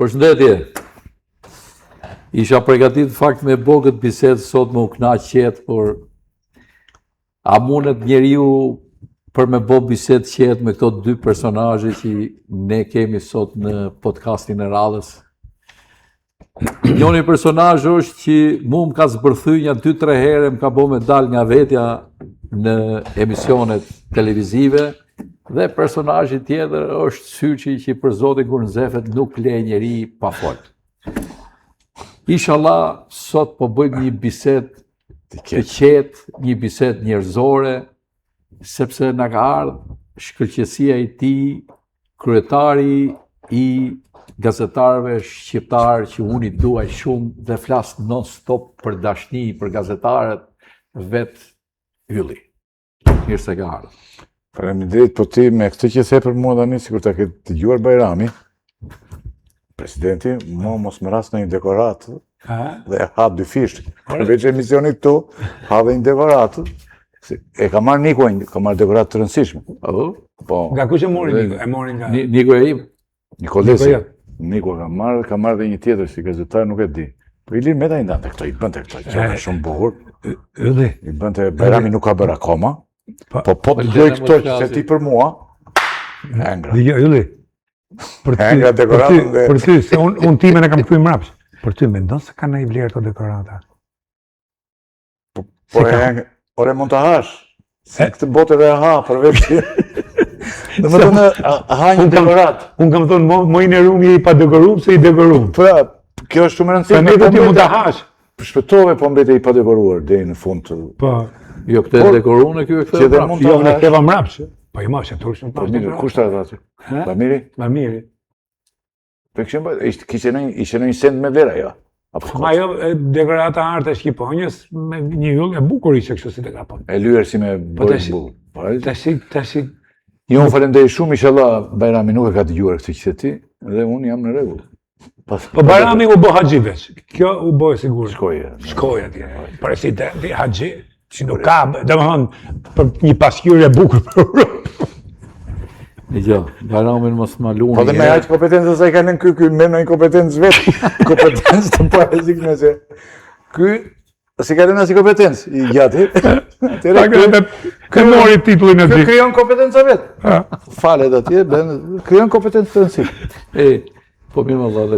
Përshëndetje. Isha përgatit fakt me bo këtë bisedë sot me u knaq qetë, por a mundet njeriu për me bo bisedë qetë me këto dy personazhe që ne kemi sot në podcastin e radhës? Njoni personazh është që mu më ka zbërthyja 2-3 herë, më ka bo me dal nga vetja në emisionet televizive, dhe personazhi tjetër është Syçi që për zotin kur nxefet nuk le njeri pa fol. Inshallah, sot po bëjmë një bisedë të qetë, një bisedë njerëzore, sepse na ka ardhur shkëlqësia e tij, kryetari i gazetarëve shqiptar që unë i duaj shumë dhe flas non stop për dashni për gazetarët, vet Ylli. Mirë se ka ardhur. Faleminderit, po ti me këtë që the për mua tani, sikur ta ke dëgjuar Bajrami, presidenti, mua mos më ras në një dekorat dhe ha 2 fish. Përveç emisionit këtu, ha dhe një dekorat. E ka marrë Niko, ka marrë dekorat të rëndësishme. Po. Nga kush e mori Niko? E mori nga Niko e im. Nikolesi. Niko ka marrë dhe një tjetër si gazetar, nuk e di. Po Ilir Meta i ndante këto, i bënte këto, që është shumë bukur. Ylli. I bënte Bajrami nuk ka bërë akoma. Po të dojë këto që se ti për mua, hengra. Ylli, për ty, se unë timen e kam këtu i mrapsh. Për ty, mendon se ka në i vlerë të dekorata? Por e mund të hash, se këtë botë edhe ha, përveç që... Dhe më të në ha një dekorat. Unë kam thonë, mojnë e rumë i pa dekorum, se i dekorum. Pra, kjo është shumë rëndësishme. Për me të ti mund të hash. Shpëtove, po mbete i pa dekoruar, dhe në fund të... Jo, këtë e dekoruar në kjo e këtë e mrapsh. Jo, në keva mrapsh. Po i mashë, të rëshën pas dekorat. Kushtë atë aty? Bamiri? Bamiri. Për këshën bëjt, ishte në një send me vera, jo? Ma jo, dekorata artë e Shqiponjës, me një yll e bukur ishte kështu si të ka po. E lyer si me bërë bukur. Tashi... Jo, unë falendej shumë, inshallah, Bajrami nuk e ka dëgjuar këtë që ti, dhe unë jam në rregull. Po Bajrami u bë haxhi veç, kjo u bë sigur. Shkoj atje. Presidenti haxhi, që nuk ka, domethënë, për një pasqyrë e bukur për Europë. Jo, Bajramin mos ma luani. Po dhe me aq kompetencë sa i kanë ky me një kompetencë vetë, kompetencë të parezikme se ky si ka lënë si kompetencë i gjati. Kë mori titullin e tij. Krijon kompetenca vetë. Falet atje, krijon kompetencë të rëndësishme. Po mirë më dha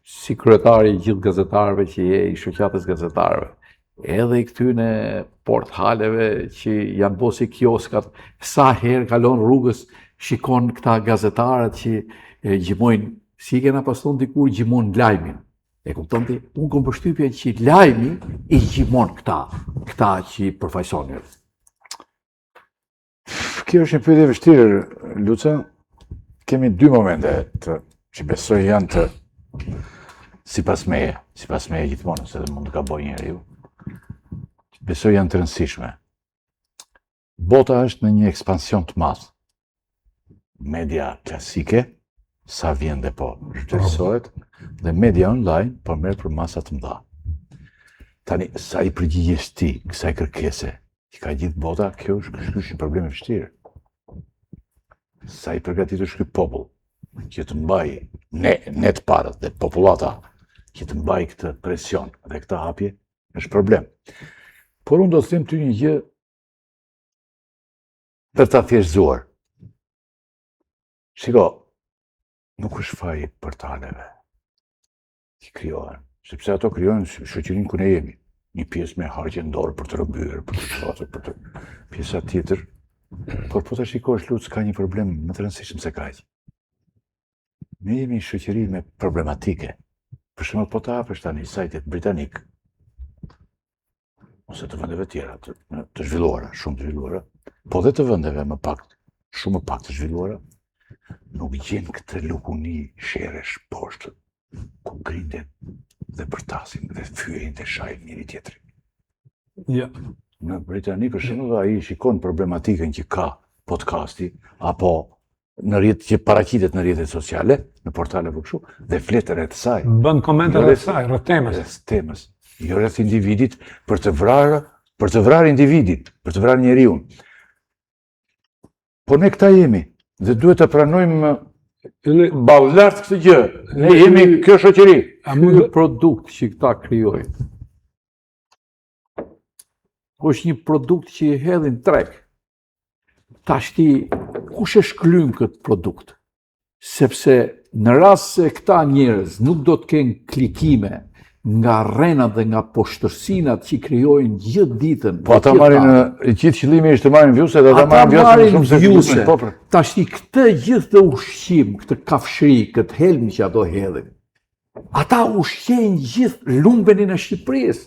si kryetari i gjithë gazetarëve që je i shoqatës gazetarëve, edhe i këtyne portaleve që janë bo si kioskat, sa herë kalon rrugës, shikon këta gazetarët që gjimojnë, si kena paston dikur gjimon lajmin. E kupton ti, unë kom përshtypjen që lajmi i gjimon këta që përfaqësojnë. Kjo është një pyetje e vështirë, Luca. Kemi 2 momente që besoj janë të sipas meje gjithmonë, se mund të gabojë njeriu. Besoj janë të rëndësishme. Bota është në një ekspansion të madh. Media klasike, sa vjen dhe po zhvlerësohet, dhe media online po merr për masa të mëdha. Tani, sa i përgjigjesh ti kësaj kërkese që ka gjithë bota, kjo është një problem e vështirë. Sa i përgatitur ky popull që të mbaj ne të parët dhe popullata që të mbaj këtë presion dhe këtë hapje, është problem. Por unë do të them ty një gjë për ta thjeshtëzuar. Shiko, nuk është faji portaleve që krijohen, sepse ato krijojnë shoqërinë ku ne jemi. Një pjesë me hargje dorë për të rëmbyer, për të shfatur, për të pjesa tjetër. Por po ta shikosh Luc, ka një problem më të rëndësishëm se kaq. Ne jemi një shoqëri me problematike. Për shembull, po ta hapësh tani sajtet britanik, ose të vendeve tjera të zhvilluara, shumë të zhvilluara, po dhe të vendeve shumë më pak të zhvilluara, nuk gjen këtë lukuni sherresh poshtë, ku grinden dhe përtasin dhe fyejnë dhe shajnë njëri tjetrin. Ja. Në Britani, për shembull, ai shikon problematikën që ka podcasti, apo në rrjetet që paraqitet në rrjetet sociale, në portale apo kështu, dhe flet rreth saj. Bën komente rreth saj, rreth temës. Jo rreth individit për të vrarë individin, për të vrarë njeriu. Po ne këta jemi dhe duhet të pranojmë Ballë lart këtë gjë. Ne jemi kjo shoqëri. Ky produkt që këta krijojnë është një produkt që i hedhin treg. Tashti, kush e shklym këtë produkt? Sepse në rast se këta njerëz nuk do të kenë klikime nga rrenat dhe nga poshtërsinat që krijojnë gjithë ditën. Po ata marrin gjithë qëllimi është të marrin vjuse dhe ata marrin vjuse. Tashti këtë gjithë të ushqim, këtë kafshëri, këtë helm që ato hedhin. Ata ushqejnë gjithë lumbenin e Shqipërisë.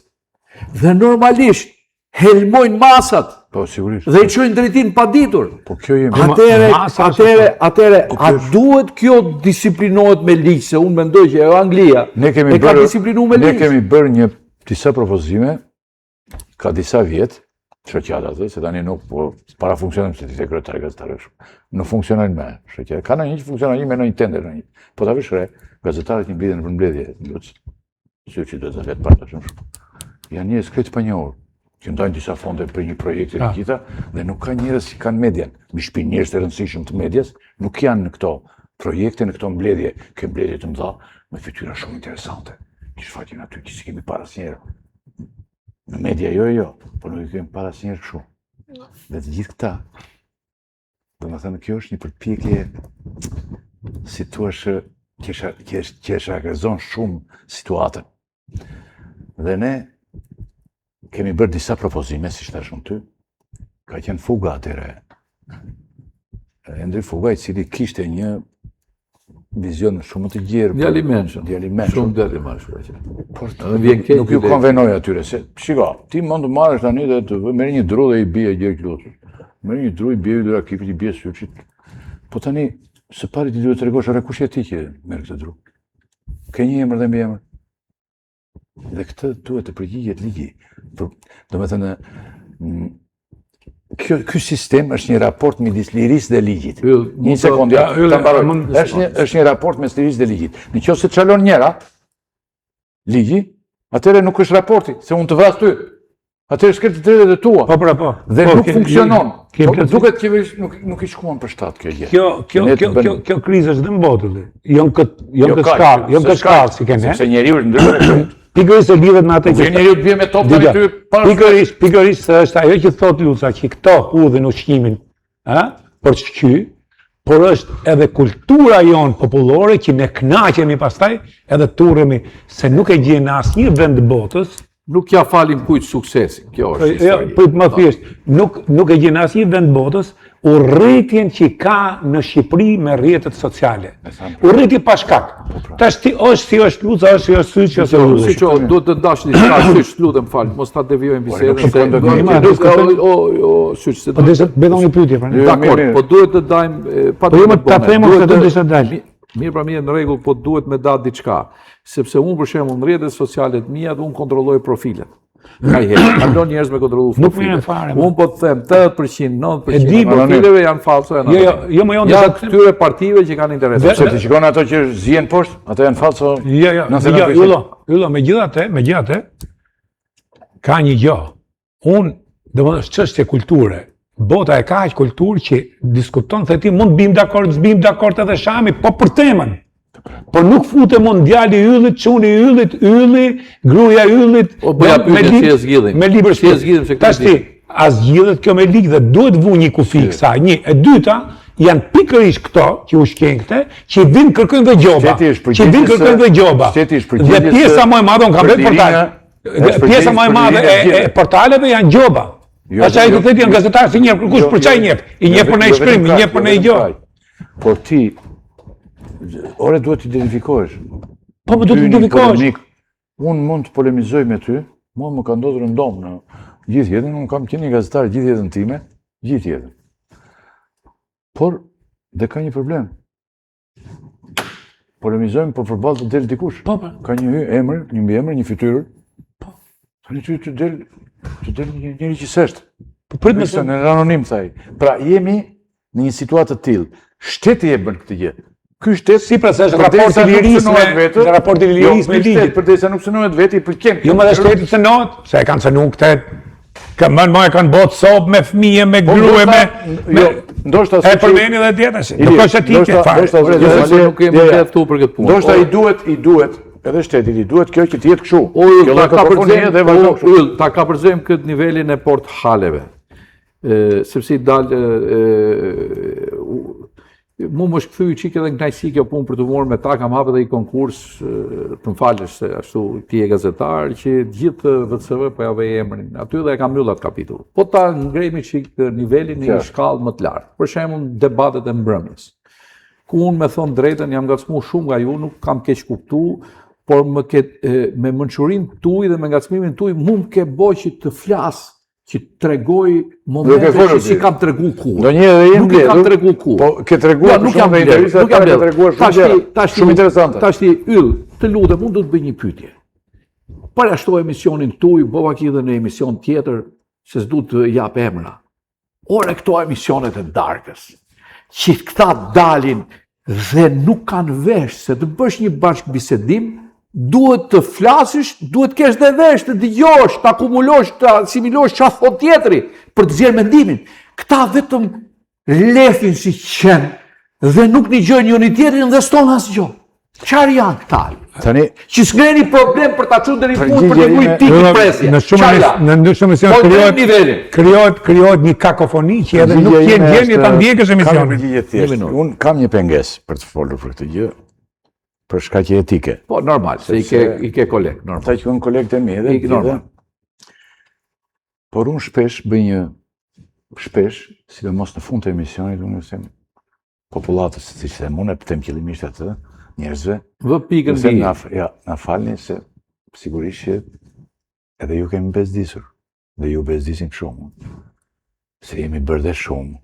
Dhe normalisht helmojnë masat. Po sigurisht. Dhe i çojnë drejtin paditur. Po kjo jemi. Atëre, a duhet kjo disiplinohet me ligj, se unë mendoj që Anglia ka disiplinuar me ligj. Ne kemi bërë disa propozime ka disa vjet, shoqata atë, se tani nuk po para funksionon se ti sekretari gazetarësh. Nuk funksionojnë më shoqata. Ka ndonjë që funksionon me ndonjë tender ndonjë. Po ta vesh re, gazetarët i mblidhen për mbledhje, që do të vetë para shumë. Janë njerëz krejt pa njohur, që ndajnë disa fonde për një projekt e gjitha, dhe nuk ka njerëz që kanë median. Mi shpinë njerëz të rëndësishëm të medias, nuk janë në këto projekte, në këto mbledhje, ke mbledhje të mëdha, me fytyra shumë interesante. Që shfaqen aty, që si kemi para asnjëherë. Në media jo, por nuk i kemi para asnjëherë kështu. Dhe të gjithë këta, domethënë kjo është një përpjekje, si thua, që e shaqërzon shumë situatën. Dhe ne kemi bërë disa propozime, si shtash unë ty, ka qenë Fuga atyre. Endri Fuga, i cili kishte një vizion shumë të gjerë. Djalimenshëm. Shumë djalimenshëm. Nuk ju konvenoj atyre, se, shiko, ti mund të marrësh tani dhe të merri një dru dhe i bie gjerë klosës. Merri një dru, i bie yllë rakipit, i bie syqit. Po tani, së pari ti duhet të tregosh, ore kush je ti që merr këtë dru? Ke një emër dhe mbi emër. Dhe këtë duhet të përgjigjet ligji. Domethënë, ky sistem është një raport midis lirisë dhe ligjit. Një sekondë, ta mbaroj. Është një raport mes lirisë dhe ligjit. Nëse çalon njëra ligji, atëherë nuk është raporti, se unë të vras ty. Atëherë shkel të drejtat e tua. Po. Dhe nuk funksionon. Duket qeverisht nuk i shkuan për shtat kjo gjë. Kjo krizë është dhe në botë. Jo në këtë shkallë, si kene. Sepse njeriu është ndryshe. Pikërisht e lidhet me atë që njeriu të bie me top tani ty pas. Pikërisht se është ajo që thot Luca, që këto hudhin ushqimin, për shqy, por është edhe kultura jonë popullore që ne kënaqemi pastaj edhe turremi se nuk e gjen asnjë vend botës. Nuk ja falim kujt suksesin, kjo është histori. Po më thjesht, nuk e gjen asnjë vend botës urrëtitjen që ka në Shqipëri me rrjetet sociale. Urrëti pa shkak. Tash ti është Luca, është syç, ose Siç do të dash diçka syç, lutem fal, mos ta devijojmë bisedën. Syç se do të bëjmë një pyetje pra. Dakor, po duhet të dajmë pa të ta themur se do të ishte dalë. Mirë pra mirë, në rregull, po duhet me datë diçka. Sepse unë për shembull në rrjetet sociale të mia unë kontrolloj profilet. Ka herë, kalon njerëz me kontrollu profilet. Unë po të them 80%, 90% profileve janë falso janë. Jo, më janë disa këtyre partive që kanë interes. Sepse ti shikon ato që zihen poshtë, ato janë falso. Jo, megjithatë ka një gjë. Unë domethënë është çështje kulture. Bota e ka aq kulturë që diskuton se ti mund bim dakord edhe Shami, po për temën. Por nuk futem unë djali yllit, çuni yllit, gruaja yllit, me libër shpjegimë. Tash ti, as zgjidhet kjo me ligj dhe duhet vu një kufi kësaj. Një, e dyta, janë pikërisht këto që ushqejnë këte, që vinë kërkojnë dhe gjoba. Dhe pjesa më e madhe, unë kam vetë portal. Pjesa më e madhe e portaleve janë gjoba. Ashtë ai të theti janë gazetarë si njëpë, kush për çaj njëpë? I njëpë për në i shkrim, i njëpë për në i gjohë. Por ti, ore duhet të identifikohesh. Po më duhet të identifikohesh. Unë mund të polemizoj me ty, mua më ka ndodhur në ndomë në gjithë jetën, unë kam qenë një gazetar gjithë jetën time, gjithë jetën. Por, dhe ka një problem. Polemizojmë për përballë të del dikush. Ka një emër, një mbi emër, një fytyrë. Tani ty të del njëri që s'është. Në anonim, thaj. Pra, jemi në një situatë të tillë. Shteti e bën këtë gjë. Ky shtet si pra se është raporti i lirisë me ligjit. Përderisa nuk synohet vetë, i pëlqen. Jo, më dhe shteti synohet, se e kanë synuar këtë Më kanë botë sopë me fëmije, me grue, ndoshta e përmeni dhe tjetër. Nuk është etike fare. Nuk kemi këtu për këtë punë. Ndoshta i duhet edhe shtetit, i duhet kjo që të jetë kështu. Ta kapërzojmë këtë nivelin e port haleve. Sepse i dalë mu më shkëthy qik edhe knajsi kjo punë për të morë me ta, kam hapë edhe i konkurs, të më falësh se ashtu ti e gazetar, që gjithë VCV po jave emrin, aty dhe e kam myllat kapitull. Po ta ngrejmi qik nivelin një shkallë më të lartë, për shemë debatet e mbrëmjes. Ku unë me thonë drejten, jam ngacmu shumë nga ju, nuk kam keq kuptu, por me mënqurin tuj dhe me ngacmimin tuj, mu më ke boj që të flasë, që të tregoj momente që si kam tregu kur. Nuk i kam tregu kur. Po, ke treguar për shumë dhe intervjistat, ka treguar shumë interesante. Ta shti yll, të lutem, unë du të bëj një pyetje. Parashtoj emisionin tuj, bëva ki dhe në emision tjetër, se s'du të jap emra. Ore këto emisionet e darkës, që këta dalin dhe nuk kanë vesh se të bësh një bashkë bisedim, duhet të flasësh, duhet kesh dhe vesh, të dëgjosh, të akumulosh, të asimilosh që a thot tjetëri, për të zjerë mendimin. Këta vetëm lefin si qenë dhe nuk një gjë një tjetërin dhe stonë asë gjë. Qarë janë këta? Që s'ngreni problem për ta çuar deri në fund për të bujë tikë presje. Në shumë emision krijohet një kakofoni që edhe nuk jenë gjendje ta ndjekësh emisionin. Unë kam një pengesë për të folur për këtë gjë. Për shkaqe etike. Po, normal, se i ke kolegë, normal. Ta që kënë kolegët e mi edhe, normal. Por unë shpesh bëj një, sidomos në fund të emisionit, unë them popullatës, si që them unë, e pëtem qëllimisht atë, njerëzve. Vë pikën di. Na falni se sigurisht që edhe ju kemi bezdisur, dhe ju bezdisin shumë, se jemi bërë dhe shumë,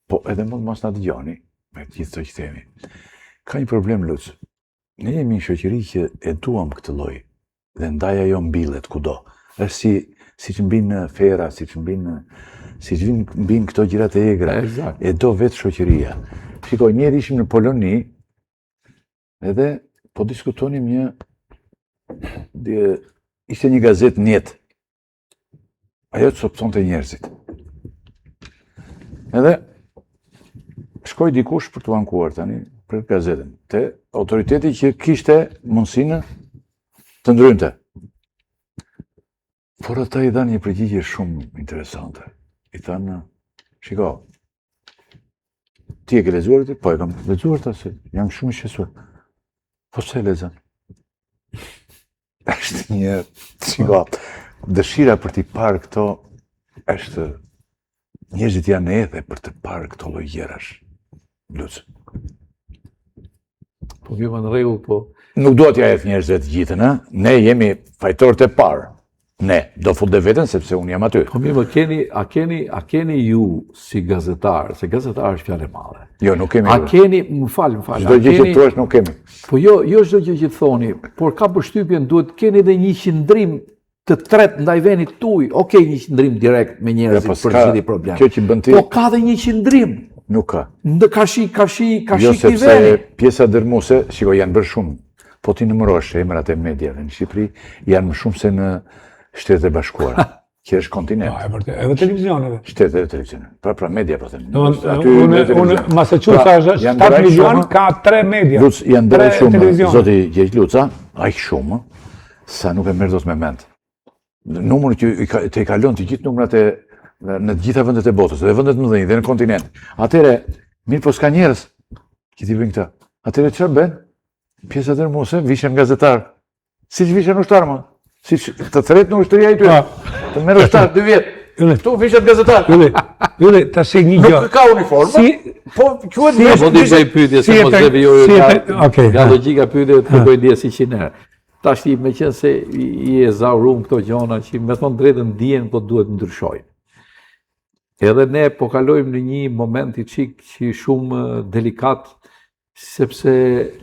po edhe mund mos na dëgjoni, me gjithë të që themi. Ka një problem, Luc. Ne jemi një shoqëri që e duam këtë lloj dhe ndaj ajo mbillet kudo. Është si që mbinë fera, si që mbinë këto gjërat e egra. E do vetë shoqëria. Shikoj, njerë ishim në Poloni edhe po diskutonim ishte një gazet Njet. Ajo të sopëson të njerëzit. Edhe shkoj dikush për të ankuar tani, për gazetën, te autoriteti që kishte mundësinë të ndrynte. Por ata i dhanë një përgjigje shumë interesante. I thanë, shiko, ti e ke lexuar ti? Po e kam lexuar ta se jam shumë i shqetësuar. Po se e lexon? Është një, shiko, dëshira për t'i parë këto është njerëzit janë edhe për të parë këto lloj gjërash. Luc. Po kjo në rregull, po. Nuk do t'ja jetë njerëzve të gjithën, ha? Ne jemi fajtorët e parë. Ne, do fut dhe vetën sepse unë jam aty. Po mirë, a keni ju si gazetar, se gazetar është fjalë e madhe. Jo, nuk kemi. A keni, më fal. Çdo gjë që thuash nuk kemi. Po jo çdo gjë që thoni, por ka përshtypjen duhet keni edhe një qendrim të tretë ndaj vendit tuaj. Okej, një qendrim direkt me njerëzit për zgjidhje probleme. Kjo që bën ti. Po ka dhe një qendrim. Nuk ka. Ka shi jo, sepse pjesa dërmuese, shikoj, janë bërë shumë. Po ti numërosh emrat e mediave në Shqipëri, janë më shumë se në Shtetet e Bashkuara, që është kontinent. Edhe televizioneve. Shtetet e televizioneve. Pra media, po them. Unë Massachusetts është 7 milion, ka 3 media. Luc, janë bërë shumë, zoti Gjeq Luca, aq shumë, sa nuk e merr dot me mend. Numri që të i kalon të gjithë numrat në të gjitha vendet e botës, dhe vendet më dhënjë, dhe në kontinent. Atere, mirë po s'ka njerës që t'i bëjnë këta. Atere, çfarë bën? Pjesa dërmuese vishen gazetar. Si që vishen ushtar, më? Si që të thret në ushtëria i tyre. Të merë ushtar 2 vjetë. Këtu vishen gazetar. Yle, ta se një gjë. Nuk ka uniformë, po quhet një. Po t'i bëj pyetje se mos deve jo nga logjika pyetje të bëj dia si qiner. Tash me qenë se i e zaurum këto gjona që me thonë drejtën dijen, po duhet ndryshojnë. Edhe ne po kalojmë në një moment i qik që shumë delikat, sepse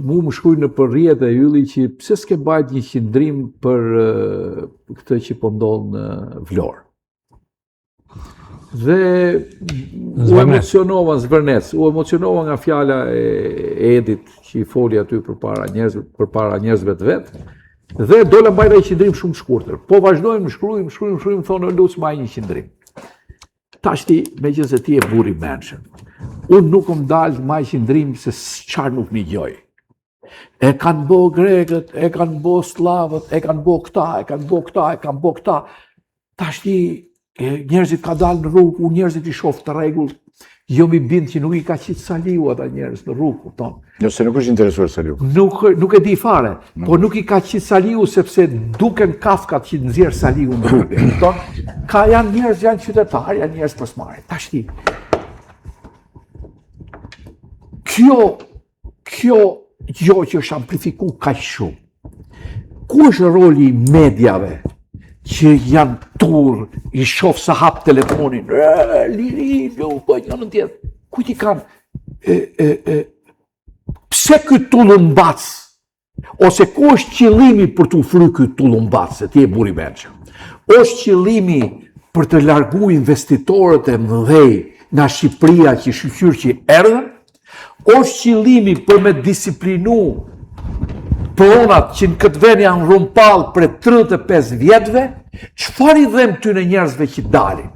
mu më shkruj në përrjet e ylli që pse s'ke bajt një qëndrim për këtë që po ndonë në Vlorë. Dhe u emocionova nga fjala e Edit që i foli aty për para njerëzve të vetë, Dhe dola mbajta një qendrim shumë shkurtër. Po vazhdojmë, shkruajmë, thonë Luc mbaj një qendrim. Tash ti, megjithëse ti e burr i menshëm, unë nuk më dalë mbaj qendrim se çfarë nuk një gjoj. E kanë bo grekët, e kanë bo slavët, e kanë bo këta. Tash ti, njerëzit ka dalë në rrugë, unë njerëzit i shoh të rregull, jo mi bind që nuk i ka qitë Saliu ata njerëz në rrugë, kupton. Jo, se nuk është interesuar Saliu. Nuk e di fare, po nuk i ka qitë Saliu sepse duken kafkat që nxjerr Saliu në rrugë, kupton. Janë njerëz, janë qytetarë, janë njerëz përsmare. Tash ti, kjo gjë që është amplifikuar kaq shumë. Ku është roli i mediave që janë tur, i shoh sa hap telefonin, liri, nuk po janë tjetër. Ku ti kanë? Pse ky tullumbac? Ose ku është qëllimi për të fry ky tullumbac, se ti e burr i mençëm? Është qëllimi për të largu investitorët e mëdhej nga Shqipëria që shqyr që erdhën? Është qëllimi për me disiplinu pronat që në këtë vend janë rumpall për 35 vjetëve? Çfarë i dhem ty në njerëzve që dalin?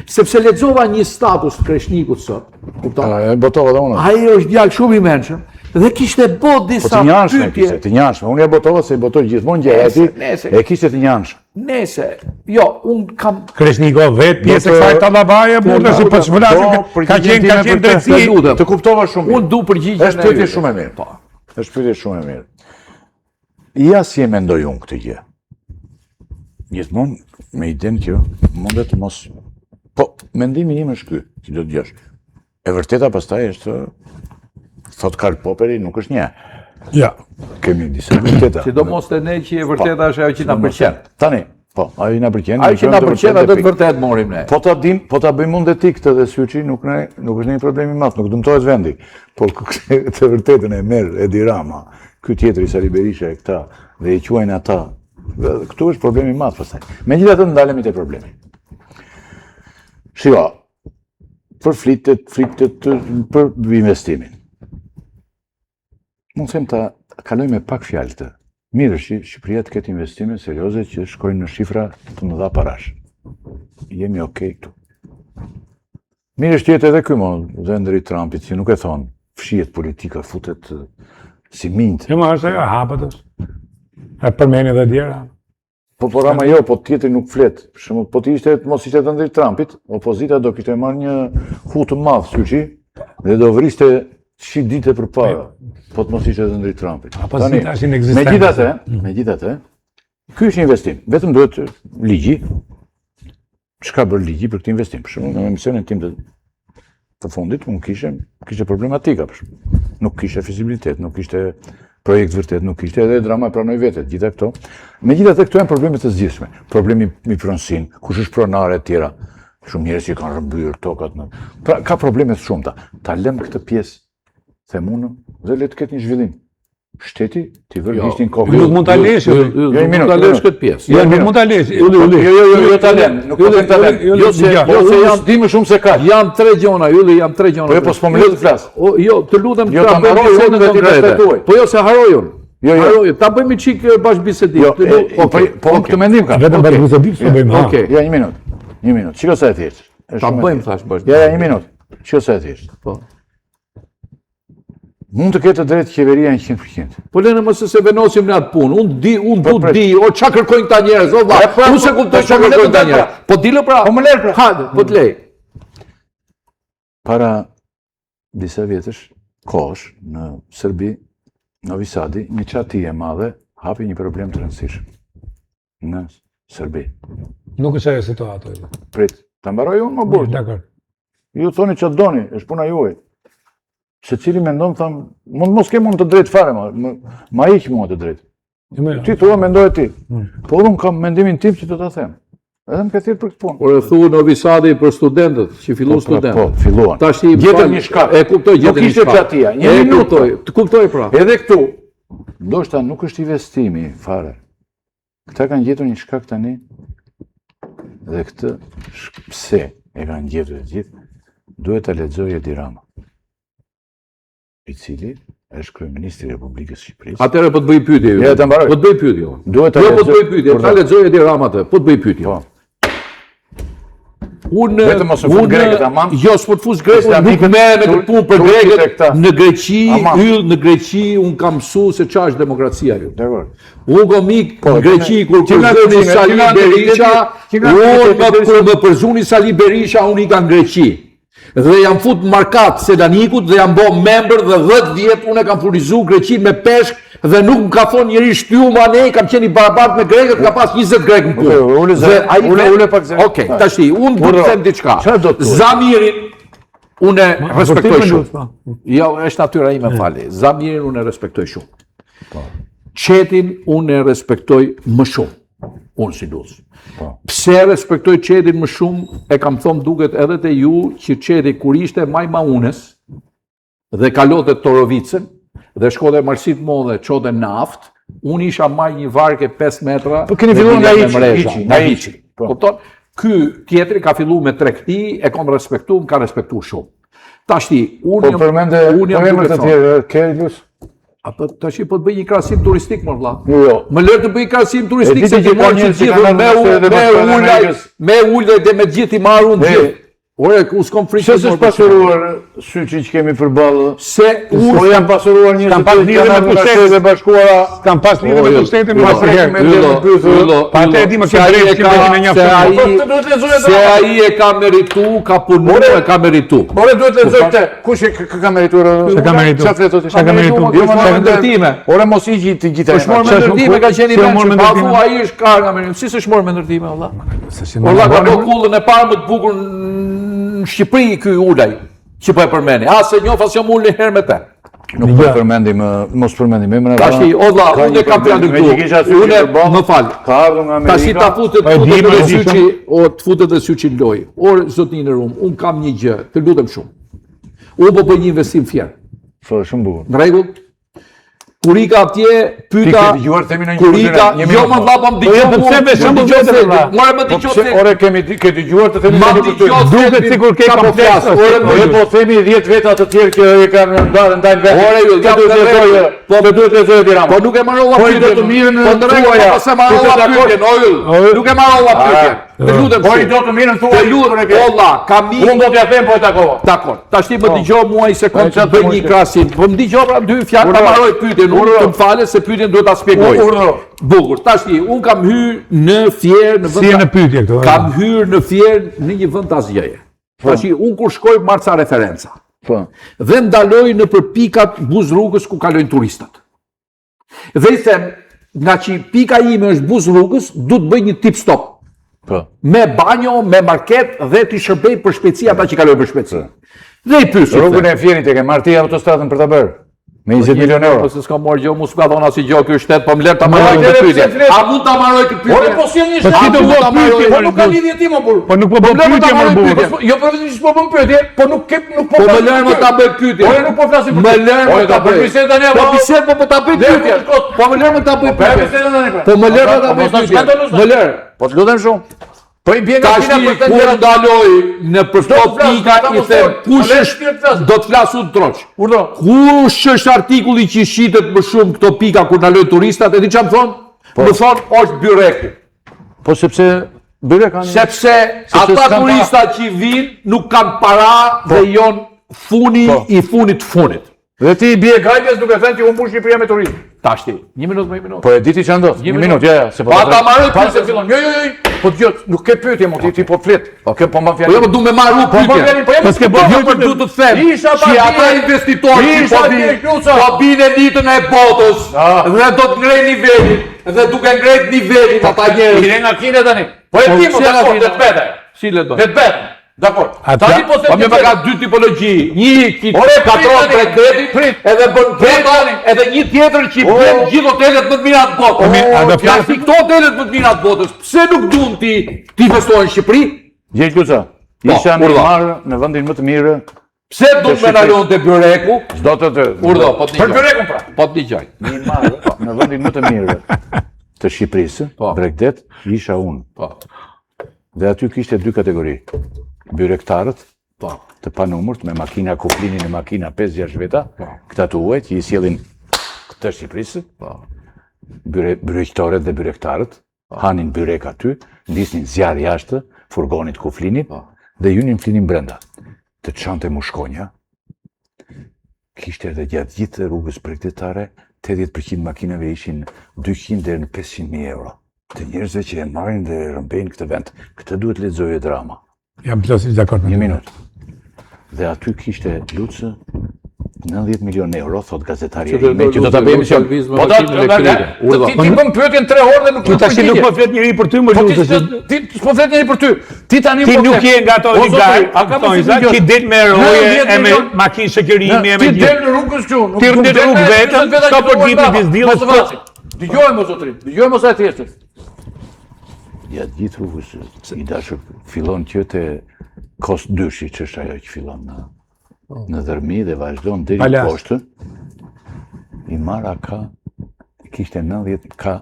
Sepse lexova një status të Kreshnikut sot, kupton? E botova dhe unë. Ai është djalë shumë i mençëm dhe kishte bë disa pyetje. Të njanshme, unë e botova se i botoj gjithmonë gjeti, e kishte të njanshme. Nese, jo, unë kam... Kreshnikov vetë pjesë e kësaj tallabaje, burrë si po çflasim, ka qenë drejtësi. Të kuptova shumë. Unë du përgjigjen. Është pyetje shumë e mirë. Është pyetje shumë e mirë. Ja si e mendoj unë këtë gjë. Gjithmonë me idenë që mundet mos... Po, mendimi im është ky, që do të djesh. E vërteta pastaj është, thot Karl Poperi, nuk është një. Ja. Kemi disa vërteta. Sidomos te ne që e vërteta është ajo që na pëlqen. Tani, po, ajo na pëlqen. Ajo që na pëlqen atë të vërtet morim ne. Po ta bëjmë unë dhe ti këtë dhe Syçi, nuk është një problem i madh, nuk dëmtohet vendi. Po të vërtetën e merr Edi Rama, ky tjetri Sali Berisha e këta, dhe e quajnë ata. Këtu është problemi i madh pastaj. Megjithatë ndalemi te problemi. Shiko, për flitet për investimin. Mund them ta kaloj me pak fjalë të. Mirë është që Shqipëria të ketë investime serioze që shkojnë në shifra të mëdha parash. Jemi okay këtu. Mirë është jetë edhe ky vendri i Trumpit, që nuk e thon, fshihet politika, futet si minjt. Jo, ma është ajo hapët është. E përmeni dhe djera. Po Rama jo, po tjetri nuk flet. Për shembull, po ti mos ishte vendri i Trumpit, opozita do kishte marrë një hut të madh Syçi dhe do vriste shi ditë përpara. Po të mos ishte vendri i Trumpit. Opozita është inekzistente. Megjithatë, ky është investim. Vetëm duhet ligji. Çka bën ligji për këtë investim? Për shembull, në emisionin tim të fundit, unë kishte problematika, për shembull. Nuk kishte fizibilitet, nuk kishte projekt vërtet, nuk kishte, edhe Drama e pranoi vetë, gjitha këto. Megjithatë, këto janë probleme të zgjidhshme. Problemi me pronësinë, kush është pronare e tjera. Shumë njerëz që kanë rrëmbyer tokat në. Pra ka probleme të shumta. Ta lëm këtë pjesë, them unë, dhe le të ketë një zhvillim. Shteti ti vër lishtin kokë. Nuk mund ta lesh, mund ta lesh këtë pjesë. Jo, nuk mund ta lesh. Jo ta lëm, nuk do të ta lëm. Jo se jam di më shumë se ka. Jam 3 gjona, ylli jam 3 gjona. Po s'po më le të flas. Jo, të lutem ta mbaroj unë dhe ti vazhdoj. Po jo se haroj unë. Jo, ta bëjmë çik bashkëbisedim. Po këtë mendim kam. Vetëm bashkëbisedim s'po bëjmë. Okej, ja 1 minutë. 1 minutë. Çiko sa e thjesht. Ta bëjmë thash bashkë. Ja 1 minutë. Çiko sa e thjesht. Po. Mund të ketë drejt qeveria 100%. Po lënë mos se venosim në atë punë. Unë di, o çka kërkojnë këta njerëz, o valla. Unë se kuptoj çka kërkojnë këta njerëz. Po dilë pra. Po më lër pra. Hajde, po të lej. Para disa vjetësh, kohësh në Serbi, Novi Sadi, një çati e madhe hapi një problem të rëndësishëm në Serbi. Nuk është ajo situatë. Prit, ta mbaroj unë më burr. Dakor. Ju thoni çfarë doni, është puna juaj. Secili mendon, tham, mos ke mund të drejt fare, ma hiq mua të drejt. Ti thua mendoj ti. Po unë kam mendimin tim që do ta them. Edhe më ka thirrë për këtë punë. Por e thu Novi Sadi për studentët, që filluan studentët. Po, filluan. Tash gjetën një shkak. E kuptoj, gjetën një shkak. Nuk ishte çatia. Një minutë. Të kuptoj pra. Edhe këtu, ndoshta nuk është investimi fare. Këta kanë gjetur një shkak tani. Dhe këtë pse e kanë gjetur të gjithë, duhet ta lexojë Edi Rama, i cili është kryeministri i Republikës së Shqipërisë. Atëherë po të bëj pyetje. Ja, ta mbaroj. Po të bëj pyetje. Duhet ta Jo, po të bëj lexoj. pyetje. Ta lexoj Edi Rama atë. Po të bëj pyetje. Po. Unë Vetëm mos u fut grekët, aman. Jo, s'po të fus grekët, nuk Islamikët, merr me këtë punë për turqit e grekët. këta. Në Greqi, Aman. yll në Greqi un kam mësuar se ç'është demokracia ju. Dakor. Unë kom ik në Greqi kur që nga përzoni që Sali nga Berisha, që nga unë kur më përzoni Sali Berisha, unë ika në Greqi. Dhe jam fut markat Selanikut dhe jam bo member dhe 10 vjet unë e kam furnizuar Greqin me peshk dhe nuk më ka thonë njëri shtyu ma ne, kam qenë i barabart me grekët, ka pas 20 grek në punë. Ule pak se. Okej, tashi, unë do të them diçka. Çfarë do të thuaj? Zamirin unë e respektoj vërtet më shumë. lut, Jo, është natyra ime, fali. Zamirin unë e respektoj shumë. Qetin unë e respektoj më shumë. Unë si luz. Pse respektoj qetin më shumë, e kam thonë duket edhe te ju që qeti kur ishte maj maunes dhe kalote Torovicën dhe shkote Marsit Modhe, qote naft, unë isha maj një varke 5 metra. Po keni filluar nga me Hiçi, mrezha, Hiçi, nga nga Hiçi. Hiçi, po. Kupton? Ky tjetri ka filluar me tregti, e kam respektuar, ka respektuar shumë. Tashti, Po unë përmende emër të tjerë, Kerlus. Apo tash po të bëj një krahasim turistik më vëlla. Jo. Më lër të bëj krahasim turistik E se di që që mund ka të njerëz që gjithë kanë me marrë edhe me ulaj, Amerikës. me ulaj dhe me gjithë i marrun gjithë. Ore, ku s'kom frikë. Pse s'është pasuruar syçi që kemi përballë? Se Po janë pasuruar njerëz Kam pas lidhje me pushtetin e bashkuara. Kam pas lidhje me pushtetin jo, pas jo, herë. jo, Pa atë e di më ke drejt që me një se aftë. ai se ai e ka meritu, ka punuar, e ka meritu. Ore duhet të lexoj këtë. Kush e ka merituar? Se ka merituar. Çfarë fletot? Sa ka merituar? Jo, Ka më ndërtime. Ore mos i gjithë gjithë. Shmor me ndërtime ka qenë i Se vend. mor me Pa ndërtime. thu ai është ka nga merrim. Si se shmor me ndërtime valla? Se Valla ka do kullën e parë më të bukur në Shqipëri ky ulaj që po e përmeni. Se njoh as jam ulë herë me te. Nuk po përmendim, mos përmendim emrin. Tashi, olla, unë e kam fjalën këtu. Unë më fal. Ka ardhur nga Amerika. Tashi ta futet edhe syçi, o të futet edhe syçi në lojë. Or zotnin e rum, unë kam një gjë, të lutem shumë. Unë po bëj një investim fier. Po shumë bukur. Në rregull? Kur i ka atje, pyeta. Ti ke dëgjuar themin në një Kur i minutë, ka, një jo minutë, më po. vlla po më dëgjoj. Po pse me shembull vetëm vlla? More më Po dëgjoj. pse ore ke dëgjuar të themi Ma një dëgjoj. Duket sikur ke kompleks. Ore po themi 10 veta të tjerë që e kanë ndalë vetë. Ore ju, Ka duhet të lexojë. Po duhet të lexojë Tirana. Po nuk e marrova Po i pyetjen. do të mirën Po në rregull, tuaja. po se marrova pyetjen, ojull. Nuk e marrova pyetjen. Të lutem Po i shumë. do të mirën Të tuaj. lutem, olla, kam Unë do t'ja them po e takova. Dakor. Tash ti më dëgjoj mua një sekondë të çfarë bëj të një mos- krahasim. Po më dëgjoj pra dy fjalë ta mbaroj pyetjen. Unë të më falë se pyetjen duhet ta shpjegoj. Urdhëro. Bukur. Tash ti, unë kam hyrë në Fier, në Si e në pyetje këtu. kam hyrë në Fier në një vend të asgjëje. Tash unë kur shkoj marca referenca. Po. Dhe ndaloj në për pikat buz rrugës ku kalojnë turistat. Dhe i them, nga që pika ime është buz rrugës, du të bëj një tip stop. Po. Me banjo, me market dhe t'i shërbej për shpejtësi ata që kalojnë për shpejtësi. Dhe i pyes. Rrugën e Fierit e ke marrë ti autostradën për ta bërë. Me 20 milionë euro. Po se s'ka marrë gjë, mu s'ka thonë asnjë gjë ky shtet, po më lër ta Po, marroj këtë atëre pyetje. pse flet? A mund ta marroj këtë pyetje? Ore po sjell një Po ti do mund vë ta marroj, pyetje, Po nuk ka lidhje ti më burr. Po nuk po bë pyetje më burr. Jo për vetëm që po bën pyetje, po nuk po. Po më lër më ta bëj pyetje. Ore nuk po flasim për. Më lër më ta bëj. bisedë tani Po apo? bisedë po ta bëj pyetje. Po më lër më ta bëj Po pyetje. bisedë tani. Po më lër më ta bëj pyetje. Më lër. Po të lutem shumë. Po i bjen nga Tash fina për të kur ndaloj në për Do të stop flas, pika ta i mos them fol. kush Po le është shpirt flas. do të flas unë troç. Urdhro. Kush është artikulli që shitet më shumë këto pika kur ndalojnë turistat? E di çfarë më thon? Më thon është byreku. Po sepse bëre kanë. Sepse ata s'kan turistat që vinë nuk kanë para dhe jon funi Po. i funit të funit. Dhe ti i bie gajdes duke thënë që humbu Shqipëria me turizëm. Tash ti, një minutë më një minutë. Po e di ti çfarë ndodh? Një minutë, ja, se po. Pa ta marrë Pa se pyetjen. fillon. Jo. Po dëgjoj, nuk ke pyetje mo ti po flet. Okej, po mban Po jo, fjalë. po du me marrë Po pyetje. fjalin, po jam. Po s'ke bërë gjë për du të them Isha që pa ata bie- investitorë që Isha po bie vinë Kruca. po binë ditën e botës Ah. dhe do të ngrej nivelin dhe duke ngrejt nivelin ata njerëz. Ire nga Kina tani. Po e di mo si nga dakor, Kina? vetë. Si le do? Vetë. Dakor. Ata- Tani po Po se më ka dy tipologji. Një që Ore, katron prit, për prit. kreditin edhe bën kreta edhe një tjetër që bën gjithë hotelet më të mira të botës. a do Ja flasim- si këto hotelet më të mira të botës. Pse nuk duan ti investohen në Shqipëri? Gjej Kruca. Po, Isha në urdhë. marrë në vendin më të mirë. Pse do të më ndalon te byreku? S'do të. Urdhë, po të Për dëgjoj. byrekun pra. Po të dëgjoj. Një marrë në vendin më të mirë të Shqipërisë, Po. Bregdet, isha unë. Po. Dhe aty kishte dy kategori. Byrektarët, të panumërt me makina kuflinin e makina 5-6 veta, këta të uajt që i sjellin këtë Shqipërisë, byreqtarët dhe byrektarët, hanin byrek aty, ndisnin zjarë jashtë, furgonit kuflinit, dhe junin flinin brenda. Të çante mushkonja, kishte edhe gjatë gjithë rrugës bregdetare, 80% makinave ishin 200 deri në 500.000 euro. Të njerëzve që e marrin dhe rëmbejnë këtë vend. Këtë duhet lexojë drama. Jam plotësisht dakord me Një minutë. Dhe aty kishte Lucë 90 milion euro, thot gazetari ai me që do ta bëjmë emision. Po ti bën pyetjen 3 orë dhe nuk Ti tash nuk po flet njëri për ty më Lucë. Ti s'po flet njëri për ty. Ti tani Ti nuk je nga ato oligarkë, që del me roje e me makinë shoqërimi e me gjithë. Ti del në rrugës këtu, nuk ti në rrugë vetëm, s'ka për ditë bizdillës. Dëgjojmë o zotrin, dëgjojmë sa thjesht. Ja gjithë rrugës i dashur fillon që te Kost dyshi që është ajo që fillon në Dërmi dhe vazhdon deri poshtë. I marra ka, kishte 90 ka,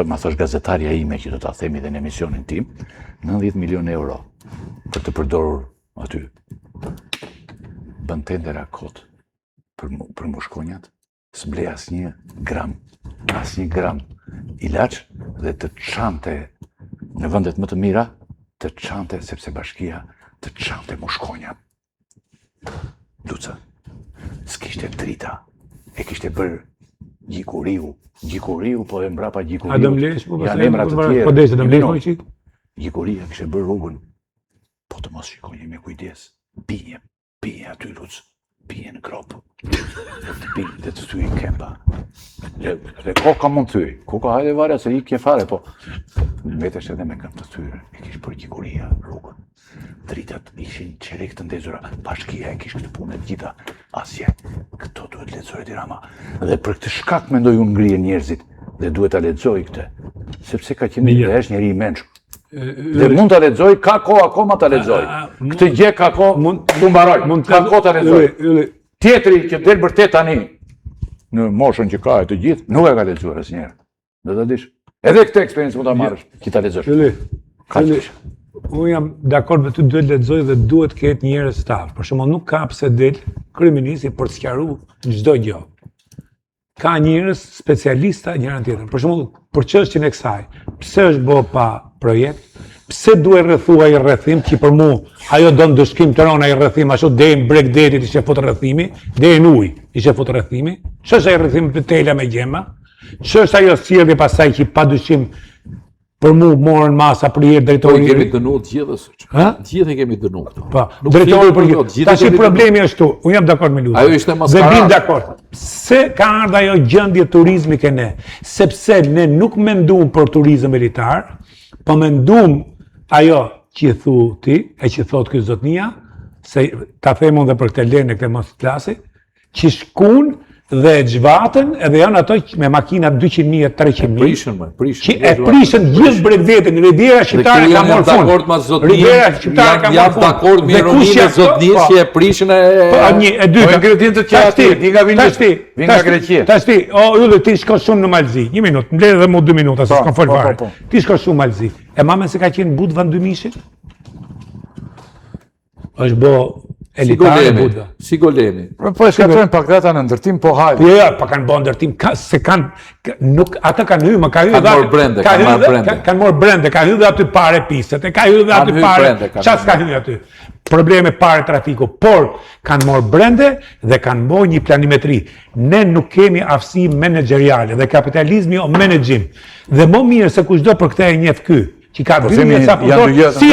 ma thosh gazetarja ime që do ta themi dhe në emisionin tim, 90 milion euro për të përdorur aty. Bën tendera kot për mushkonjat, s'blej asnjë gram ilaç dhe të çante në vendet më të mira, të çante sepse bashkia të çante mushkonjat. Luca, s'kishte drita, e kishte bërë gjikuriu, po e mbrapa gjikuriu. A dëmlesh, po janë emra të tjerë. Po desë dëmlesh po qik? Gjikuria kishte bërë rrugën, po të mos shikonje me kujdes. Pije aty Luc, pije në grop. Dhe të thyj kemba. Dhe koka mund thyj, koka hajde varja se i kje fare, po vetesh edhe me kam të thyre, e kishte bërë gjikuria rrugën. Dritat ishin qerek të ndezura, bashkia e kishte këtë punë të gjitha, asje, këto duhet lexojë dirama. Dhe për këtë shkak mendoj unë ngrihen njerëzit dhe duhet ta lexoj këtë, sepse ka qenë dhe është njeri i mençur. Dhe mund ta lexoj, ka kohë akoma ta lexoj. Këtë gjë ka kohë të mbaroj, ka kohë ta lexoj. Tjetri që del vërtet tani në moshën që ka e të gjithë, nuk e ka lexuar asnjëherë. Do ta dish. Edhe këtë eksperiencë mund ta marrësh, që ta lexosh. Unë jam dakord me ty, duhet lexoj dhe duhet ketë njerëz staf. Për shembull, nuk ka pse del kryeministri për të sqaruar çdo gjë. Ka njerëz specialista njëra tjetrën. Për shembull, për çështjen e kësaj, pse është bë pa projekt? Pse duhet rrethuar ai rrethim që për mua ajo don dëshkim të rona ai rrethim ashtu deri në Bregdetit ishte fut rrethimi, deri në ujë ishte fut rrethimi. Ç'është ai rrethim të tela me gjema? Ç'është ajo sjellje pasaj që padyshim për mu morën masa për herë drejtori. Po kemi dënuar gjithë asaj. Gjithë kemi dënuar këto. Po, drejtori për gjithë. Tash problemi është këtu. Unë jam dakord me Lutë. Ajo ishte maskara. Dhe bim dakord. Se ka ardhur ajo gjendje turizmi ke ne, sepse ne nuk mendum për turizëm militar, po mendum ajo që thu ti, e që thot ky zotnia, se ta them unë edhe për këtë lënë këtë mos klasi, që shkun dhe xhvatën edhe janë ato me makina 200.000 300.000 që e prishën gjithë Bregdetin. Riviera shqiptare ka marrë fund. Riviera shqiptare ka marrë fund. Dakord me ironinë e zotnisë që e prishën e dyta. Po ingredientët që aty, di nga vinë nga Greqia. Tash ti, ylle ti shko shumë në Malzi. 1 minutë, mbledh edhe mu 2 minuta se s'kam fol fare. Ti shko shumë Malzi. E mamen se ka qenë but Vandymishi? Është bo elitare budva. Si golemi. Po e shkatrojnë pak data në ndërtim, po hajde. Jo, pa kanë bërë ndërtim, se kanë, nuk, ata kanë hyrë, më ka hyrë dhe... Kanë morë brende, ka hyrë dhe aty pare pisët, ka hyrë dhe aty pare... Qas ka hyrë aty? Probleme pare trafiku, por kanë morë brende dhe kanë morë një planimetri. Ne nuk kemi aftësi menageriale dhe kapitalizmi o menagjim. Dhe më mirë se kushdo për këta e njef ky. Që ka 2000 sa punëtor, si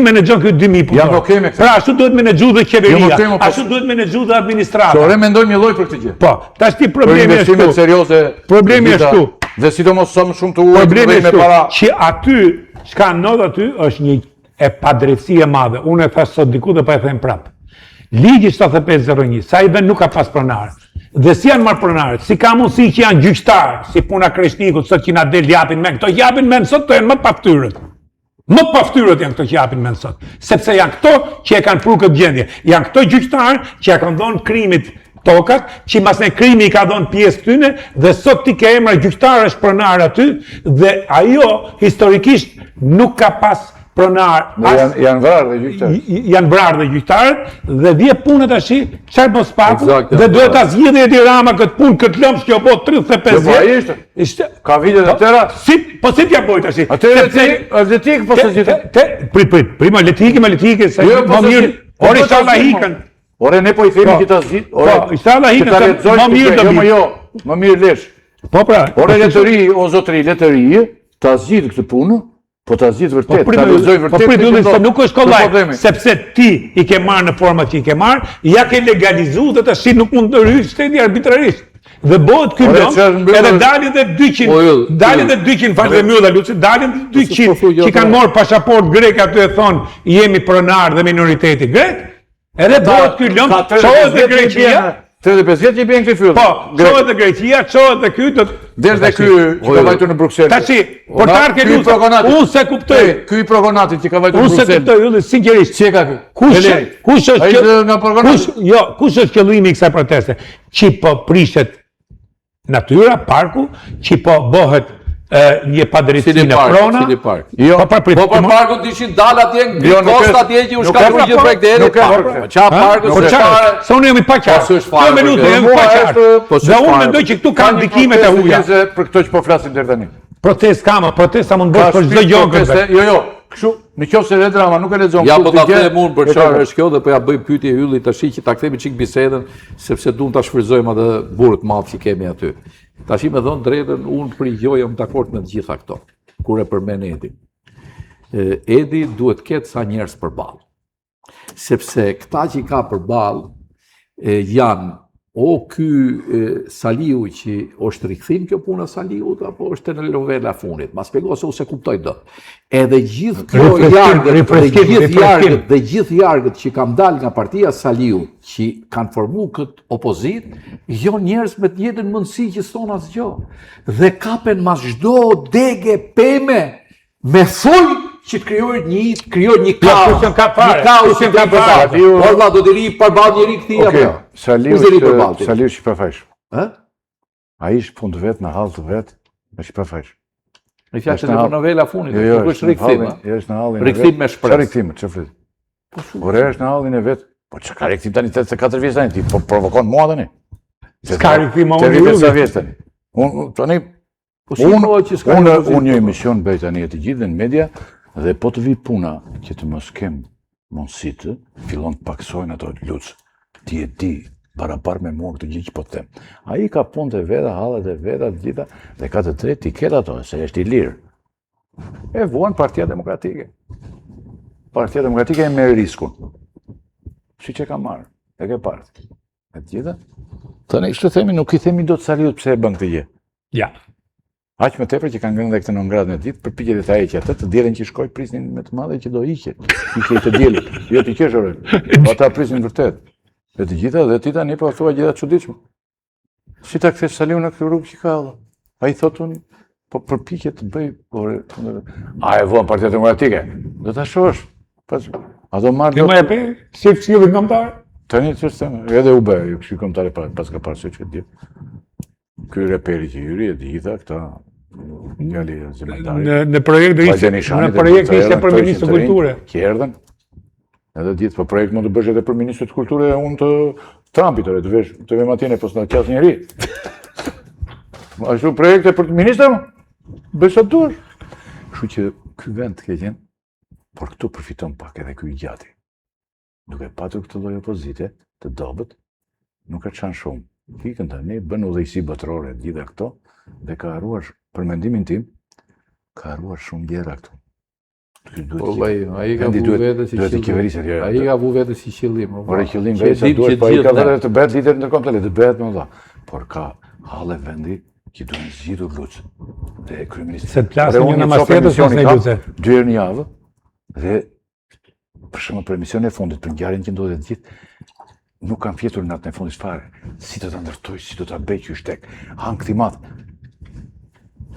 menagjon ky 2000 punëtor. Pra ashtu duhet menagju dhe qeveria, ashtu duhet menagju dhe administrata. Ore mendojmë një lloj për këtë gjë. Po, tash ti problemi është investimet serioze. Problemi është këtu. Dhe sidomos sa më shumë të uaj problemi me para. Që aty, çka ndodh aty është një e padrejtësi e madhe. Unë e thash sot diku dhe po e them prap. Ligji 7501, sa i vend nuk ka pas pronar. Dhe si janë marrë pronarët, si ka mundësi që janë gjyqtarë, si puna Kreshnikut, sot që na del japin men, këto japin men sot, të janë më paftyrët. Më paftyrët janë këto që japin men sot. Sepse janë këto që e kanë pru këtë gjendje. Janë këto gjyqtarë që e kanë dhonë krimit tokat, që mas në krimi i ka dhonë pjesë këtyne, dhe sot ti ke emra gjyqtarë është pronarë aty, dhe ajo historikisht nuk ka pas pronar, Janë vrarë dhe gjyqtarët. janë vrarë dhe gjyqtarët dhe vje punë tash çfarë mos paku Exact, dhe duhet ta zgjidhë Edi Rama këtë punë këtë lëmsh që po 35 Po ai ishte. Ka vite të tëra. Po si t'ja boj tash? Atëherë ti po se gjithë. Prit, prima letike, se më mirë. Ore inshallah ikën. Ore ne po i themi që ta zgjidh. Po, inshallah ikën se më mirë do vi. Jo, më mirë lesh. Po pra. Ore letëri, o zotëri, letëri, ta zgjidh këtë punë. Po ta zgjidh vërtet, ta lexoj vërtet. Po prit se nuk është kollaj, sepse ti i ke marrë në format që i ke marrë, ja ke legalizuar dhe tash nuk mund të rysh shteti arbitrarisht. Dhe bëhet ky lëm, edhe dalin dhe 200, falë dhe mbyll Luçi, dalin 200 që kanë marrë pasaport grek aty e thon jemi pronar dhe minoriteti grek. Edhe bëhet ky lëm, çohet dhe Greqia. 35 vjet që bën këtë fyll. Po, çohet dhe Greqia, çohet dhe ky do derdhe ky që ka vajtur në Bruksel. Tashi, portar ke lutur. Unë se kuptoj. Ky i progonati që ka vajtur në Bruksel. Unë se kuptoj, ylli sinqerisht. Si e ka ky? Kush është nga progonati? Kush është qëllimi i kësaj proteste? Që po prishet natyra, parku, që po bëhet një padrejtësi në prona. Jo, po për parkut ishin dalë atje në kosta atje që u shkatruan gjithë projektet. Qa parku se sa unë jam i paqartë. Kjo minutë jam i paqartë. Dhe unë mendoj që këtu kanë ndikimet e huaja. Për këto që po flasim deri tani. Protesta mund bësh për çdo gjë. Jo, kështu, nëse Edi Rama nuk e lexon. Ja po ta them unë për çfarë është kjo dhe po ja bëj pyetje Yllit tash që ta kthemi çik bisedën sepse duam ta shfryzojmë atë burrë të madh që kemi aty. Tash më thon drejtën, unë prigjoj jam dakord me të gjitha këto. Kur e përmend Edi. Edi duhet ketë sa njerëz përballë. Sepse këta që ka përballë janë o ky Saliu që është rikthim kjo puna Saliut apo është telenovela fundit. Ma shpjegoj se unë se kuptoj dot. Edhe gjithë kjo gjithë jargët që kam dalë nga partia Saliu që kanë formu këtë opozit, jo njerëz me të njëjtën mundësi që s'ton asgjë. Dhe kapen mas çdo dege peme me full që të krijojnë një kaos. Një kaos që ka bërë. Orla do të ri përballë njëri këtij apo jo? Saliu është pafajsh. Ai është punë vet në hall të vet, është pafajsh. Në fjalë të novela fundit, nuk është rikthim. Është në hallin. Rikthim me shpresë. Çfarë rikthim, çfarë flet? Ore është në hallin e vet. Po çka rikthim tani 84 vjet tani, ti po provokon mua tani. Ska rikthim më unë. Unë tani unë një emision bëj tani të gjithë në media dhe po të vi puna që të mos kem mundësitë, fillon të paksojnë ato Luç. Ti e di, barapar me mua këtë gjë që po të them. Ai ka punët e veta, hallet e veta, të gjitha, dhe ka të drejtë i ketë ato, se është i lirë. E vuan Partia Demokratike. Partia Demokratike e merr riskun. Siç e ka marrë, e ke parë. E të gjitha. Tani kështu themi, nuk i themi dot Saliut pse e bën këtë gjë. Ja. Aq më tepër që kanë ngënë këtë në ngradën e ditë, përpiqet të heqë atë, të dielën që shkoi prisnin me të madhe që do hiqet. Ishte të dielën, jo të qesh orë. Po ata prisnin vërtet. E të gjitha dhe ti tani po thua gjëra të çuditshme. Si ta kthesh Saliun në këtë rrugë që ka valla? Ai thotë unë po përpiqet të bëj orë. A e vën Partia Demokratike? Do ta shohësh. Pas ato marr. Ti më e pe, si fillin kombëtar? Tani ç'është, edhe u bë, ju kështu kombëtar pas ka parë se ç'është di. Ky reperi që hyri e të gjitha këta njëli zyrtari. Në projekt ishte për Ministrë të Kulture. Që erdhen. Edhe ditë po projekt mund të bësh edhe për Ministrë të Kulture unë të Trumpit, të vesh, të vem atje pas na qas njëri. Ashtu projekte për ministrën? Bëj sa duash. Kështu që ky vend ke qenë, por këtu përfiton pak edhe ky i gjati. Duke patur këtë lloj opozite të dobët, nuk ka çan shumë. Fikën tani, bën udhëheqësi botërore gjitha këto dhe ka harruar, për mendimin tim, ka harruar shumë gjëra këtu. Ai ka vu vetë si qëllim. Ai ka vu vetë si qëllim. Por qëllim vetë duhet, po ai ka vetë të bëhet lider ndërkombëtar, të bëhet më dha. Por ka halle vendi që duhen zgjidhur Luç. Dhe kryeministri. Se plasë një namaz tjetër ose një Luçe. 2 herë në javë dhe për shembull për emisionin e fundit për ngjarjen që ndodhet gjithë nuk kam fjetur natën e fundit fare. Si do ta ndërtoj, si do ta bëj ky shtek. Han këtij madh.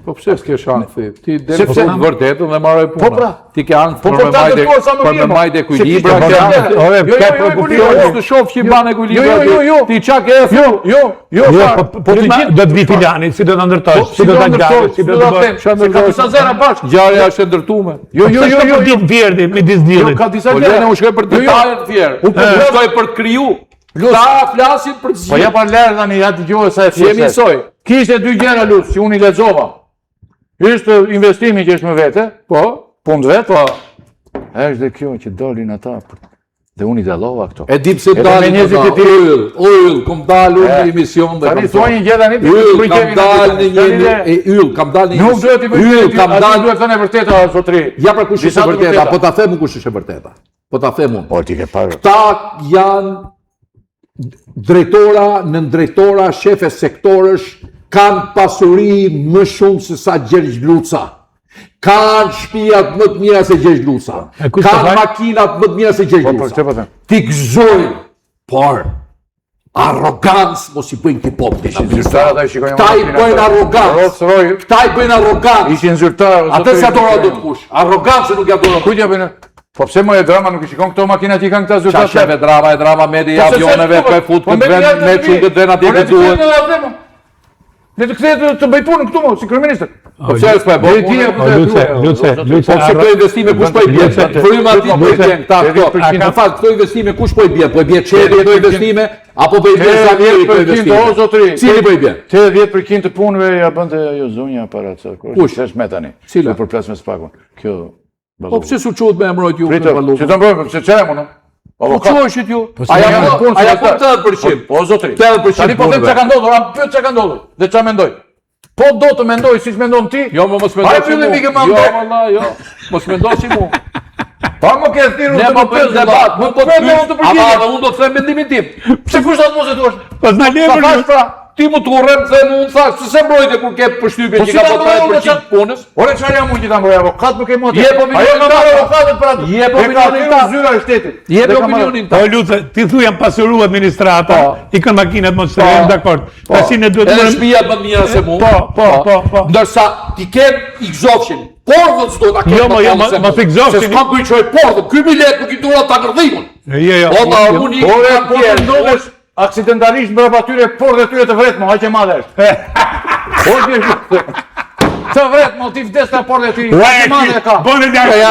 Po pse s'ke shansi? Ti del Sepse- për vërtetën dhe marrë punën. Po pra. Ti ke ankth Po, për me ta majtë dëtuar sa më për mirë, me mo. majtë Se ekuilibra. kishte ke vërtet. ankth- Ore, Jo, ka jo, jo, ekuilibra. jo, Të shoh që i ban ekuilibra. Jo. Ti çka ke? Jo, Po ti do të vi Filani, si do ta ndërtosh, si do ta ngjarësh, si do të bësh. Se ka disa zera bashkë. Ngjarja është e ndërtuar. Jo. Ditë vjerdi me disdillit. Ka disa Po gjëra. le, unë shkoj për detajet të tjerë. Unë shkoj për të kriju. Ta flasin për të Po ja zgjidhur. pa lërë tani, ja dëgjoj sa e Si jemi soi. Kishte dy gjëra Lut, që unë i lexova. Ishte investimi që është me vete, Po, punë vetë, po. Është dhe kjo që dolin ata. Dhe unë i dallova këto. e di pse Edhe dalin me njerëzit këta. e tjerë. Yll, kom dalë unë në emision dhe Tani kam thua thonë. një gjë tani. Yll, kam dalë në një kam dalë në Nuk duhet i bëj. Yll, kam dalë. Duhet thënë e vërteta zotri. Ja pra kush është Disa e të vërteta, vërteta. po ta them unë kush është e vërteta. Po ta them unë. Po ti ke parë. Ta janë drejtora, nëndrejtora, shefe sektorësh, kanë pasuri më shumë se sa Gjergj Luca. Kanë shtëpiat më të mira se Gjergj Luca. E kush të Kanë fal? makinat më të mira se Gjergj Po Luca. çfarë po them? Ti gëzojnë, por arrogancë mos i bëjnë këtij populli. Ishin zyrtar ata i shikojnë. Këta i bëjnë arrogancë. Rolls-Royce. Këta i bëjnë arrogancë. Ishin zyrtar. Atë se adoro do të kush. Arrogancë nuk ja adoro. Kujt ja bënë? Po pse më e drama nuk i shikon këto makina që i kanë këta Qa zyrtar? sheve drama medi Po se avioneve, se- për fut po këtë me vend, miliardë me të çu këtë vend atje Po dhe le të duhet. kthehet edhe atë, mo. Le të kthehet të bëj punën këtu mo, si kryeminist. Po pse s'po e Dhe bën? ti e O Luce, Po pse këto investime kush po i bie? Fryma aty po i bjen këta këto. A ka fat këto investime kush po i bie? Po i bie çeli këto investime apo po i bie Zamiri këto 10% o investime? zotri. Cili po i bie? 80% të punëve ja bënte ajo zonja para ca. Kush? Është me tani. Cila? Për plas me spakun. Kjo. Po pse s'u quhet me emrojt ju Pritë, për valutën? që të bëjmë, se çfarë më? Po Avokat. çoheshit ju? se A ja janë po punë, a ja se po ata- 80%. Po zotri. 80% Tani po them punëve. çka ka ndodhur, am pyet çka ka ndodhur. Dhe ç'a mendoj? Po do të mendoj siç mendon ti. Jo, më mos Hajde, mendoj si fillim mu. ikë më Jo, mbet. valla, jo. Mos mendoj si mu. Pa më ke thirrur Ne të më më bëjmë pyes debat, Më më po po të të pyes. pyes. Ama unë do të them mendimin tim. Pse kush do të mos e thuash? Po s'na le Sa për thash pra? Ti mu të urrem se mu unë thash, se mbrojtje kur ke përshtypje Po që si ka ta po mbroj, 30% punës? Ore çfarë jam unë që ta mbroj avokat nuk e mot. Je po milionin Ajo ta. ka avokatët për atë. Je po E ka milionin thirrur ta. zyra e shtetit. Jep Dhe ka opinionin Po ta. Luce, ti thu jam pasuru administrata, i kanë makinat më të shtrenjtë, dakord. Tashi ne duhet Edhe të shtëpia më mirë se mu. Po. Ndërsa ti ken i gzofshin. Portën s'do ta kesh. Jo, më jo, kallë se mos mu. i gzofshin. Se s'kam kujt çoj portën. Ky bilet nuk i dura ta ngrdhimon. Jo. Po ta unë i Ore, kam po të tjerë. ndodhesh aksidentalisht mbrapa atyre portë tyre të vretmo, aq e madhe është. Po ti të vretmo ti vdes ka portë ty. Aq e madhe ka. Bone Po ja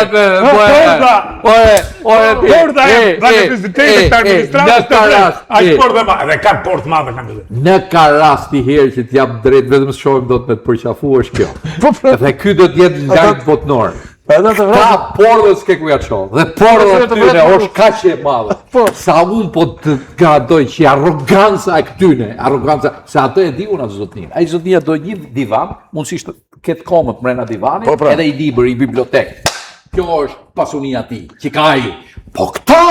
lart. Porta e vizitetit të administratës të vret. Aq portë ma, edhe ka portë madhe kanë këtu. Në ka rast i herë që t'jap drejt, vetëm shohim do të me të përqafu është kjo. Dhe ky do t'jetë nga votnor. Edhe të Ka vretmo. pordhe s'ke ku ja qohë. Dhe pordhe Po, të tyne është kaq e madhe. Sa unë po të gradoj që arroganca e këtyne, arroganca, se atë e di unë atë zotnin. Ai zotnia do një divan, mundësisht ketë komët mrena divanit, Po, pra. edhe i libër, i bibliotek. Kjo është pasunia ti, që ka ai. Po këta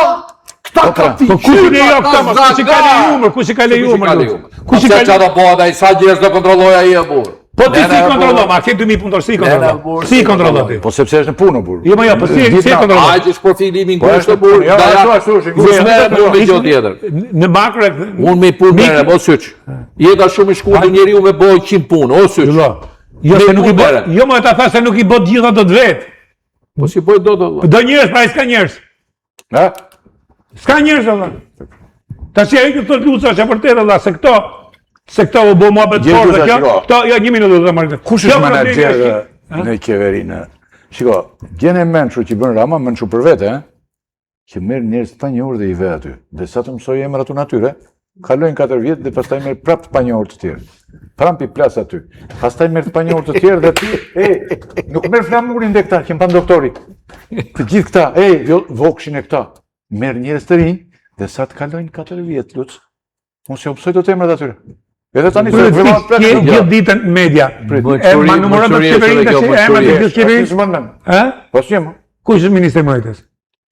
ka ti. Po kush i lejo këta, mos kush i ka lejuar, kush i ka lejuar. Kush i ka lejuar? Do bëhet ai sa njerëz do kontrolloj ai e burr. Po ti si kontrollon, ma ke 2000 punëtor si kontrollon? Si kontrollon ti? Po sepse është në punë burr. Jo, po si kontrollon? Ai që është profili im Po ngushtë është burr. punë, jo, ashtu është, Kush me gjë tjetër. Në makro Unë me punë merrem, o syç. Jeta shumë e shkurtër, njeriu me boj 100 punë, o syç. Jo, se Me nuk i punë bë. merrem. Jo, më ta thash se nuk i bë të gjitha do të vet. Po si bëj do të. Do njerëz, pra s'ka njerëz. Ha? S'ka njerëz valla. Tash ai që thot Luca është e vërtetë valla se këto u bë mua për Gjergj fortë Luca, kjo. shiko. Këto jo 1 minutë do të marrë. Kush është menaxher në qeverinë? Shiko, gjen e mençur që bën Rama, mençur për vete, që merr njerëz të panjohur dhe i ve aty. Dhe sa të mësoj emrat unë atyre, kalojnë 4 vjet dhe pastaj merr prapë të panjohur të tjerë. Prampi plas aty. Pastaj merr të panjohur të tjerë dhe ti, nuk merr flamurin dhe këta që mban doktori. Të gjithë këta, vokshin e këta. Merr njerëz të rinj dhe sa të kalojnë 4 vjet, Luc. Mos e mësoj dot emrat atyre. Edhe tani se vëllohet Ke gjithë ditën media. E ma numëron të qeverinë tash emrat e gjithë qeverinë. Ë? Po s'jem. Kush është ministri mbrojtës?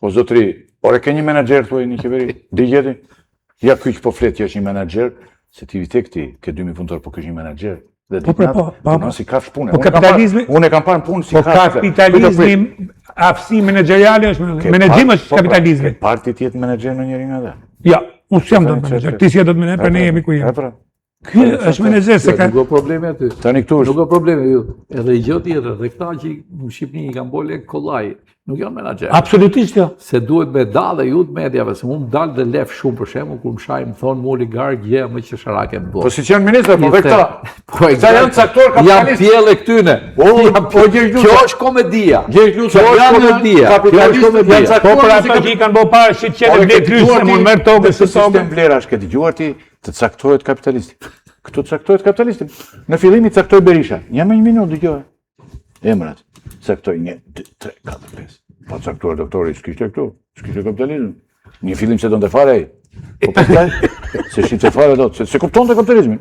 Po zotri, ore ke një menaxher thuaj në qeveri, digjeti. Ja ky që po flet që është një menaxher, se ti vite këti, ke 2000 punëtor, po ky është një menaxher. Dhe punon si kafsh punë. Po kapitalizmi, unë e kam parë punë si po kapitalizmi, aftësi menaxheriale është menaxhim është kapitalizmi. Parti ti jetë menaxher në njërin nga dhe. Ja, unë s'jam do të menaxher. Ti si do të menaxher, për ne jemi ku jemi. Ky është menaxher se ka Nuk ka probleme aty. Tani këtu Nuk është. ka probleme ju. Edhe gjë tjetër, dhe këta që në Shqipëni i kanë bole kollaj, nuk janë menaxher. absolutisht jo. Se duhet me dalë ju të mediave, se mu më dalë dhe lef shumë për shembull kur më shaj më thonë mu oligark gjë më që sharake më Po bërë. si që janë ministra, po dhe këta. Po Këta janë caktuar Janë kapitalistë. pjellë këtyne. Kjo është komedia. Kjo është komedia. Kjo është komedia. Po për ata që i kanë bërë parë shitqetë blet kryse, mund merr tokën së sistem tokën. vlerash ke dëgjuar ti të caktohet kapitalisti. Këtu caktohet kapitalisti. Në fillim i caktoi Berisha. Ja më një minutë dëgjoj. Emrat. Caktoi 1, 2, 3, 4, 5. Pa caktuar doktori, s'kishte këtu. S'kishte kapitalizëm. Një fillim se donte fare ai. Po pastaj se shite fare dot, se kuptonte kapitalizmin.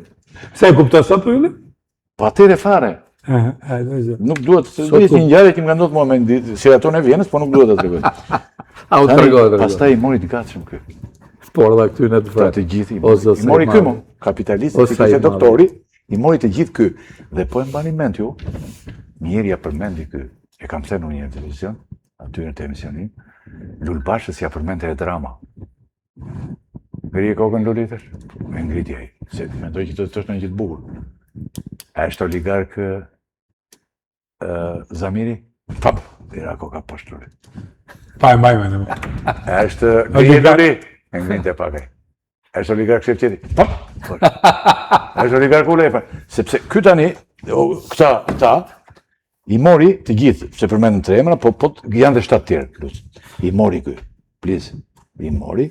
Pse e kupton sot ylli? Po atëre fare. Nuk duhet, se është një ngjarje që më ka ndodhur mua me seraton e Vienës, po nuk duhet ta tregoj. A u tregoj. Pastaj i mori të gatshëm ky. Por dha këtyne të Pra vret. të gjithë i Ose mori sa i ky madh. mo, kapitalisti Ose që sa i ishte madh. doktori, i mori të gjithë ky. Dhe po e mbani mend ju, njëri ja përmendi ky, e kam thënë unë në televizion, aty në emisionin, Lulbashës ja përmendte e drama. Ngri e kokën Luli thash, e ngriti ai, se mendoj që do të thosh në gjithë bukur. A është oligark Zamiri? Pap, dira koka poshtë Luli. Pa e mbaj me. A është Grije Luli? E ngrinte pak ai. A është oligark Shevqeti? Pap, a është oligark Ulefa? Sepse ky tani, këta, i mori të gjithë, se përmendën tre emra, po janë dhe 7 tjerë, plus. I mori ky, please, i mori,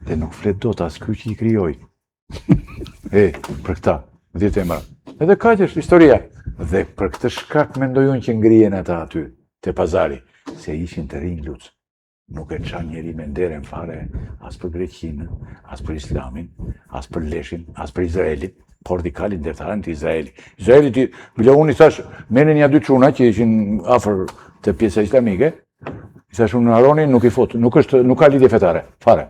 dhe nuk flet dot as ky që i krijoi. Për këta, 10 emra. Edhe kaq është historia. Dhe për këtë shkak mendoj unë që ngrihen ata aty, te pazari, se ishin të rinj Luc. Nuk e çan njeri me nderen fare, as për Greqinë, as për Islamin, as për Leshin, as për Izraelin, por dikalin ndërtaren të Izraeli. Izraeli ti, bile unë i thash, merrni ja 2 çuna që ishin afër te pjesa islamike, i thash unë Aronin nuk i fut, nuk ka lidhje fetare, fare.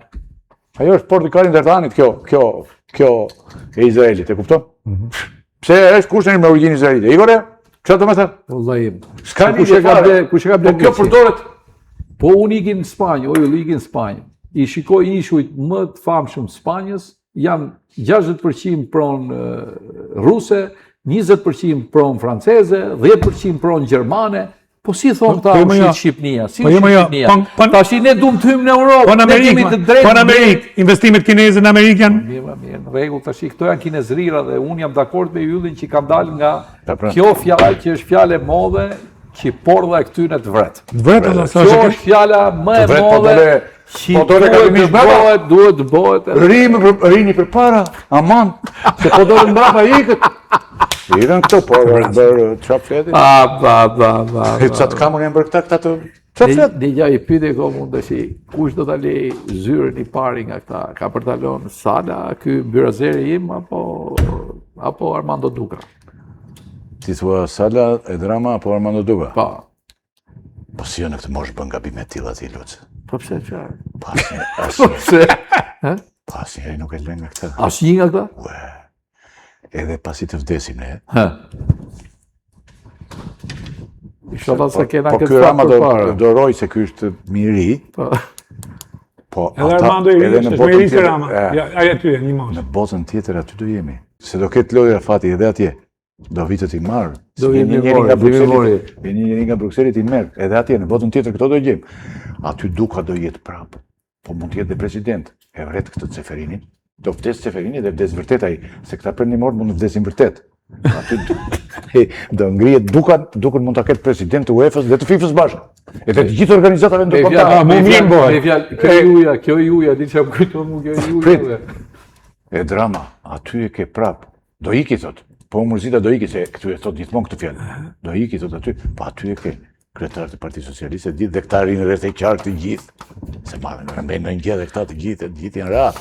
Ajo është por dikalin ndërtaranit kjo e Izraelit, e kupton? Pse është kushtin me origjinë izraelite? Igore, çfarë do të thënë? Wallahi. S'ka lidhje fare. Kush e ka bler? Po kjo përdoret. Po unë ikin në Spanjë, ju ikin në Spanjë. I shikoj ishujt më të famshëm të Spanjës, janë 60% pronë ruse, 20% pronë franceze, 10% pronë gjermane. Po si thonë këta ushit Shqipnia? Si ushit Shqipnia? Tash ne duam të hymë në Europë. Po në Amerikë, investimet kineze në Amerikë janë. Mirë, në rregull, tash këto janë kinezrira dhe unë jam dakord me yllin që kanë dalë nga kjo fjalë që është fjalë e modhe që pordha e këtyne të vret. Kjo është fjala më e modhe që duhet të bëhet. Rini për para, aman, se po dole mbrapa ikët. Irën këto, po bërë qap fleti. Sa të kamër janë bërë këta të qap flet. Një gja i pyte ko mund të shi, kush do të lej zyrën i pari nga këta, ka për talon Sala, ky byrazeri im, apo Armando Duka? Ti thua Sala e drama, apo Armando Duka? Po. Po si jo në këtë mosh bën gabime tilla ti Luc. Po pse çfarë? Po pse? Po asnjëri nuk e lën nga këta. Asnjë nga këta? Edhe pasi të vdesim ne. Inshallah se kena këtë këtë Rama fakt përpara. do roj se ky është miri. Po edhe Armando i është mirisi Rama. Ai aty një mosh. Në botën tjetër aty do jemi. Se do ketë lojë Rafati edhe atje. Do vitet i marr. Do vjen njëri nga Brukselit i merr. Edhe atje në botën tjetër këto do gjejmë. Aty Duka do jetë prapë. Po mund të jetë dhe president. E vret këtë Ceferinin. Do vdes Ceferini dhe vdes vërtet ai, se këta prenimor mund të vdesin vërtet. Aty do ngrihet Dukën mund ta ketë president të UEFA-s dhe të FIFA-s bashkë. Edhe të gjithë organizatave ndërkombëtare. Kjo juja, di çfarë kujton mua kjo juja. E drama, aty e ke prap. Do iki thot. Po Murzita do iki se këtu e thot gjithmonë këtë fjalë. Do iki thot aty, po aty e ke kryetar të Partisë Socialiste, dhe këta rinë rreth e qartë të gjithë. Se marrin rëmbejnë në një dhe këta të gjithë janë ra.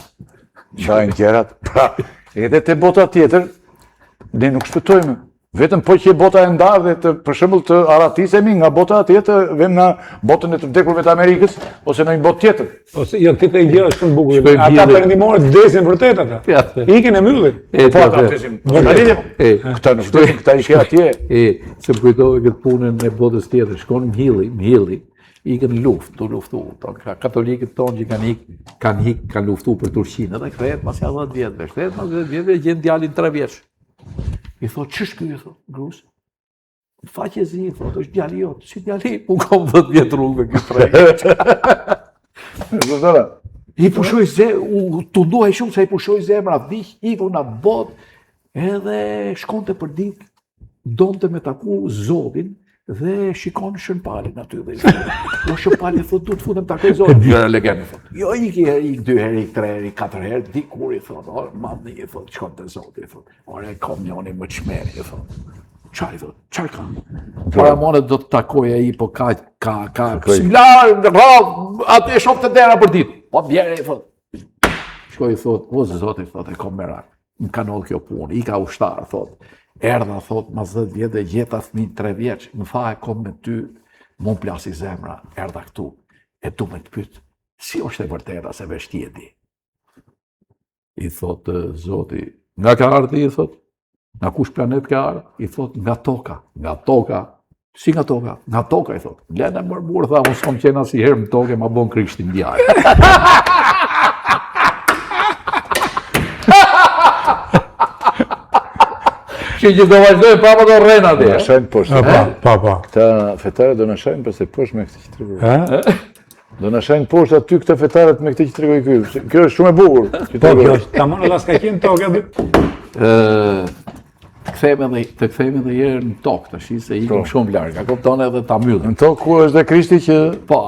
Qajnë tjerat, pra, edhe te bota tjetër, ne nuk shpëtojmë. Vetëm po që bota e ndarë dhe për shembull të aratisemi nga bota tjetër, vem në botën e të vdekurve të Amerikës, ose në një botë tjetër. Ose jo, këtë gjë është shumë bukur. Ata perëndimorët vdesin vërtet ata. Ikin e mbyllin. Po ata vdesin. Këta nuk vdesin, këta ishin atje. Se më kujtove këtë punën e botës tjetër, shkon Mhilli, ikën luftë, tu luftu. Katolikët tonë që kanë luftu për Turqinë, edhe kthehet pas 10 vjetëve. Kthehet pas 10 vjetëve, gjen djalin 3 vjeç. I thot, ç'është ky? I thot, grus. Faqe zi, i thot, është djali jot. Si djali? Unë kam 10 vjet rrugë ky 3 vjeç. I pushoi tundoi shumë se i pushoi zemra, vdiq, iku në botë, edhe shkonte për ditë, donte me taku Zotin, dhe shikon Shënpalin aty dhe jo Shënpali thot du të futem takoj Zotin. Jo legendë thot. Jo ik 2 herë, ik 3 herë, ik 4 herë, dikur I thot, madhni I thot, shkon te Zoti I thot. Ore kamjoni më çmeri I thot. Çfarë thot? Çfarë ka? Para mone do të takoj ai, po ka similar rradh, atë e shoh të dera për ditë. Po bjerë I thot. Shkoi I thot, o Zoti thot, e kam merak. Më ka ndodhur kjo punë, I ka ushtar thot. Erdha, thot, mas 10 vjetë dhe gjeta fëmijë 3 vjeç, më tha e kom me ty, mon plasi zemra, erdha këtu, e du me të pyet, si është e vërteta se vesh ti e di? I thot, Zoti, nga ka ardhi, I thot, nga kush planet ka ardhi? I thot, nga toka, si nga toka? Nga toka, I thot, lene mërmur, tha, unë s'kom qena si herë më toke, ma bon krishtin djaj. Që do vazhdojnë prapë do rrenë atje. Do na shajnë poshtë. Pa. Këta fetarët do na shajnë përse poshtë me këtë që tregoj. Do na shajnë poshtë aty këta fetarët me këtë që tregoj ky. Kjo është shumë e bukur. Po kjo është tamam edhe s'ka qenë tokë. Të kthehemi edhe herë në tokë tash, se ikim shumë larg. A kupton edhe ta mbyllim. Në tokë ku është dhe Krishti që po,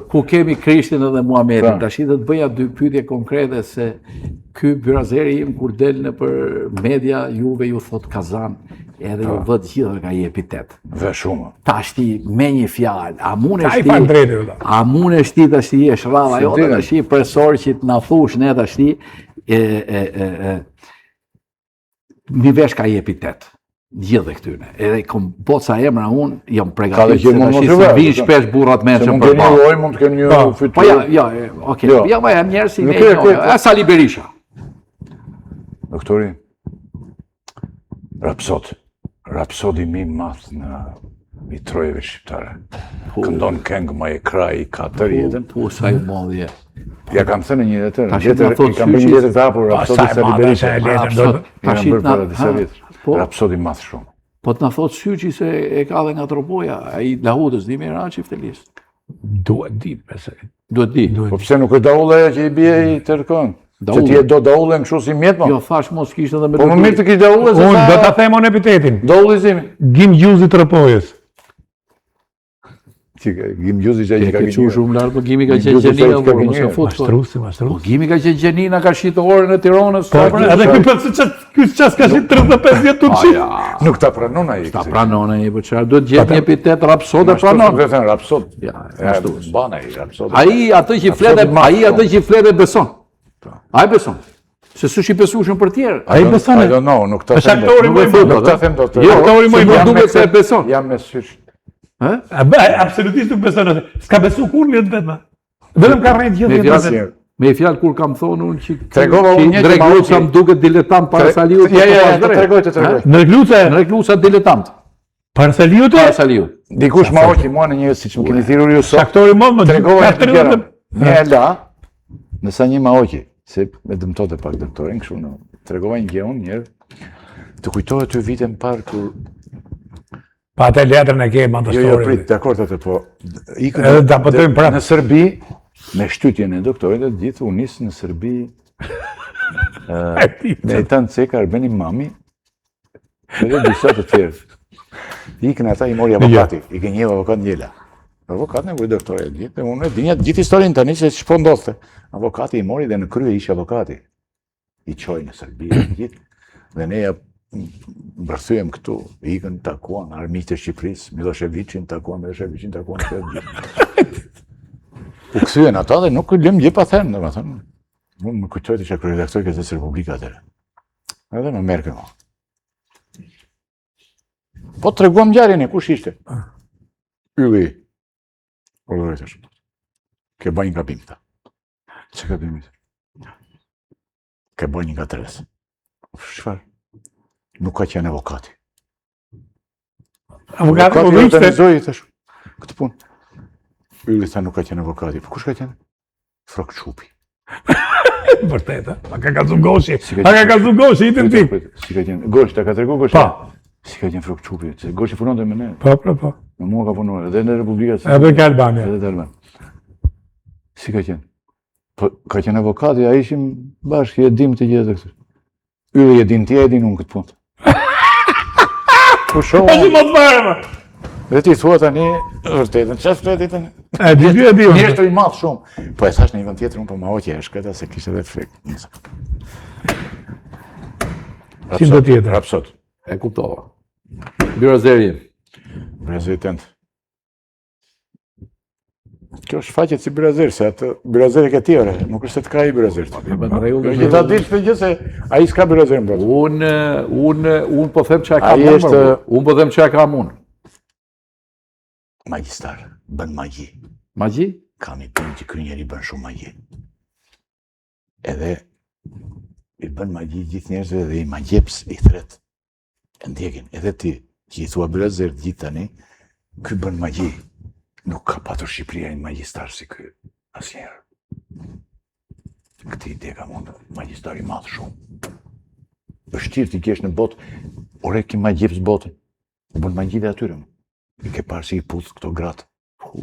ku kemi Krishtin edhe Muhamedit. Tash do të bëja 2 pyetje konkrete se ky byrazeri im kur del në për media juve ju thot Kazan, edhe ju vë të gjithë ka I epitet. Ve shumë. Tash ti me një fjalë, a mundesh ti tash ti jesh rradha jote tash presor që të na thush ne tash ti mi vesh ka I epitet. Gjithë këtyne. Edhe kom boca emra unë jam përgatitur se vinë shpesh burrat mendshëm për ballë. Mund të keni një fytyrë. Po ja, okay. Ja më jam njerëz si ne. Sali Berisha. Doktori, rapsodi mi madh në I trojeve shqiptare. Këndon këngë më e kraj ka të rjetën. Po sa I modhje. Ja kam thënë një letër, kam bërë një letër të hapur rapsodi Sali Berisha. Kam bërë para disa vjet. Rapsodi madh shumë. Po të na thot Syçi se e ka dhe nga Tropoja, ai Lahutës Dimi Raçi ftelis. Duhet di pse. Duhet di. Po pse nuk është daulla që I bie I tërkon? Se ti e do daullën kështu si mjet mo? Jo, thash mos kishte edhe me. Po më mirë të kish daullën se unë do ta them on epitetin. Daullizimi. Gjimgjuzi Tropojës. Gjimgjuzi që I ka qenë shumë lart, po Gjimi ka qenë Gjenina, po mos e fut. Mashtrusi. Po Gjimi ka qenë Gjenina, ka shit orën e Tiranës. Po edhe ky ças ka shit 35 vjet Turqi. Nuk ta pranon ai. Ta pranon ai, po çfarë duhet gjetë një epitet rapsod e pranon. Do të thënë rapsod. Ja, ban ai rapsod. Ai atë që flet e beson. Ai beson. Se s'u besueshëm për tjerë. Ai beson. I don't know, nuk ta them. Nuk ta them dot. Jo, aktori më I duket se e beson. Jam me sysh. Absolutisht nuk beson atë. S'ka besu kur në vetë. Vetëm ka rënë gjithë vetë. Me fjalë kur kam thonë unë që tregova unë një drejt Luca më duket diletant para Saliut. Ja, tregoj. Në Luca diletant. Para Saliut? Para Saliut. Dikush ma hoqi mua në një siç më keni thirrur ju sot. Aktori më tregova një la. Nësa një ma hoqi, se me dëmtote pak doktorin kështu në tregova një gjë unë një herë. Të kujtohet ty vitën parë kur pa atë letrën e ke mandatorin. Jo, prit, dakord atë po. Edhe ta pëtojmë prapë. Në Serbi, me shtytjen e doktorit të gjithë u nis në Serbi. Me Tan Ceka, Arbeni Mami, edhe disa të tjerë. Ikën ata I mori avokati, I ke një avokat njëla. Avokat në vujë doktorit të gjithë, unë dinja gjithë historinë tani se ç'po ndodhte. Avokati I mori dhe në krye ishte avokati. I çoi në Serbi gjithë. Dhe ne mbërthyem këtu, ikën takuan armiqtë e Shqipërisë, Miloševićin takuan U kthyen ata dhe nuk lëm gjë pa thënë, domethënë. Unë më kujtoj isha kryeredaktor i Gazetës Republika atëherë. Edhe më merr këmo. Po treguam ngjarjen e kush ishte. Ylli. Urdhëresh. Ke bën një gabim këta. Çka gabim? Ke bën një gatres. Çfarë? Nuk ka qenë avokati. Avokati po Avokati ishte. organizoi thash. Këtë punë. Ylli tha nuk ka qenë avokati. Po kush ka qenë? Frok Çupi. Vërtet, a ka kallzu Goshi. Si ka A ka qenë? kallzu Goshi itën ti. Si ka qenë? Goshi, ta ka tregu Goshi. Po. Si ka qenë Frok Çupi? Se Goshi punonte me ne. Po. Me mua ka punuar edhe në Republikën Edhe ka Albania. Edhe të Alban. Si ka qenë? Po, ka qenë avokati, a ishim bashkë, e dim të gjithë këtë. Ylli e din ti, e din unë këtë punë. Po shoh. Po si mos fare. Dhe ti thua tani, vërtetën, çfarë fletit tani? E di. Njerëz të i madh shumë. Po e thash në një vend tjetër, unë po ma hoqja e shkëta se kishte edhe frek. Si do tjetër? Rapsot. E kuptova. Byrazeri. Brazetent. Kjo është faqet si Brazer, se atë Brazer ke tjere, nuk është se të ka i Brazer. Gjitha ditë të gjithë se a i s'ka Brazer në Brazer. Unë po them që e kam Ai unë. është- Unë po them që e kam unë. Magjistar, bën magji. Magji? Kam i punë që ky njeri bën shumë magji. Edhe i bën magji gjithë njerëzve dhe i magjeps i thret. E ndjekin, edhe ti, që i thua Brazer gjithë tani, ky bën magji. Nuk ka patur Shqipëria një magjistar si ky, asnjëherë. Këtë ide kam unë, magjistar i madh shumë. Është tirë ti kesh në botë, ore ki magjeps botën. U bën magji dhe atyre. I ke parë si i puth këto gratë.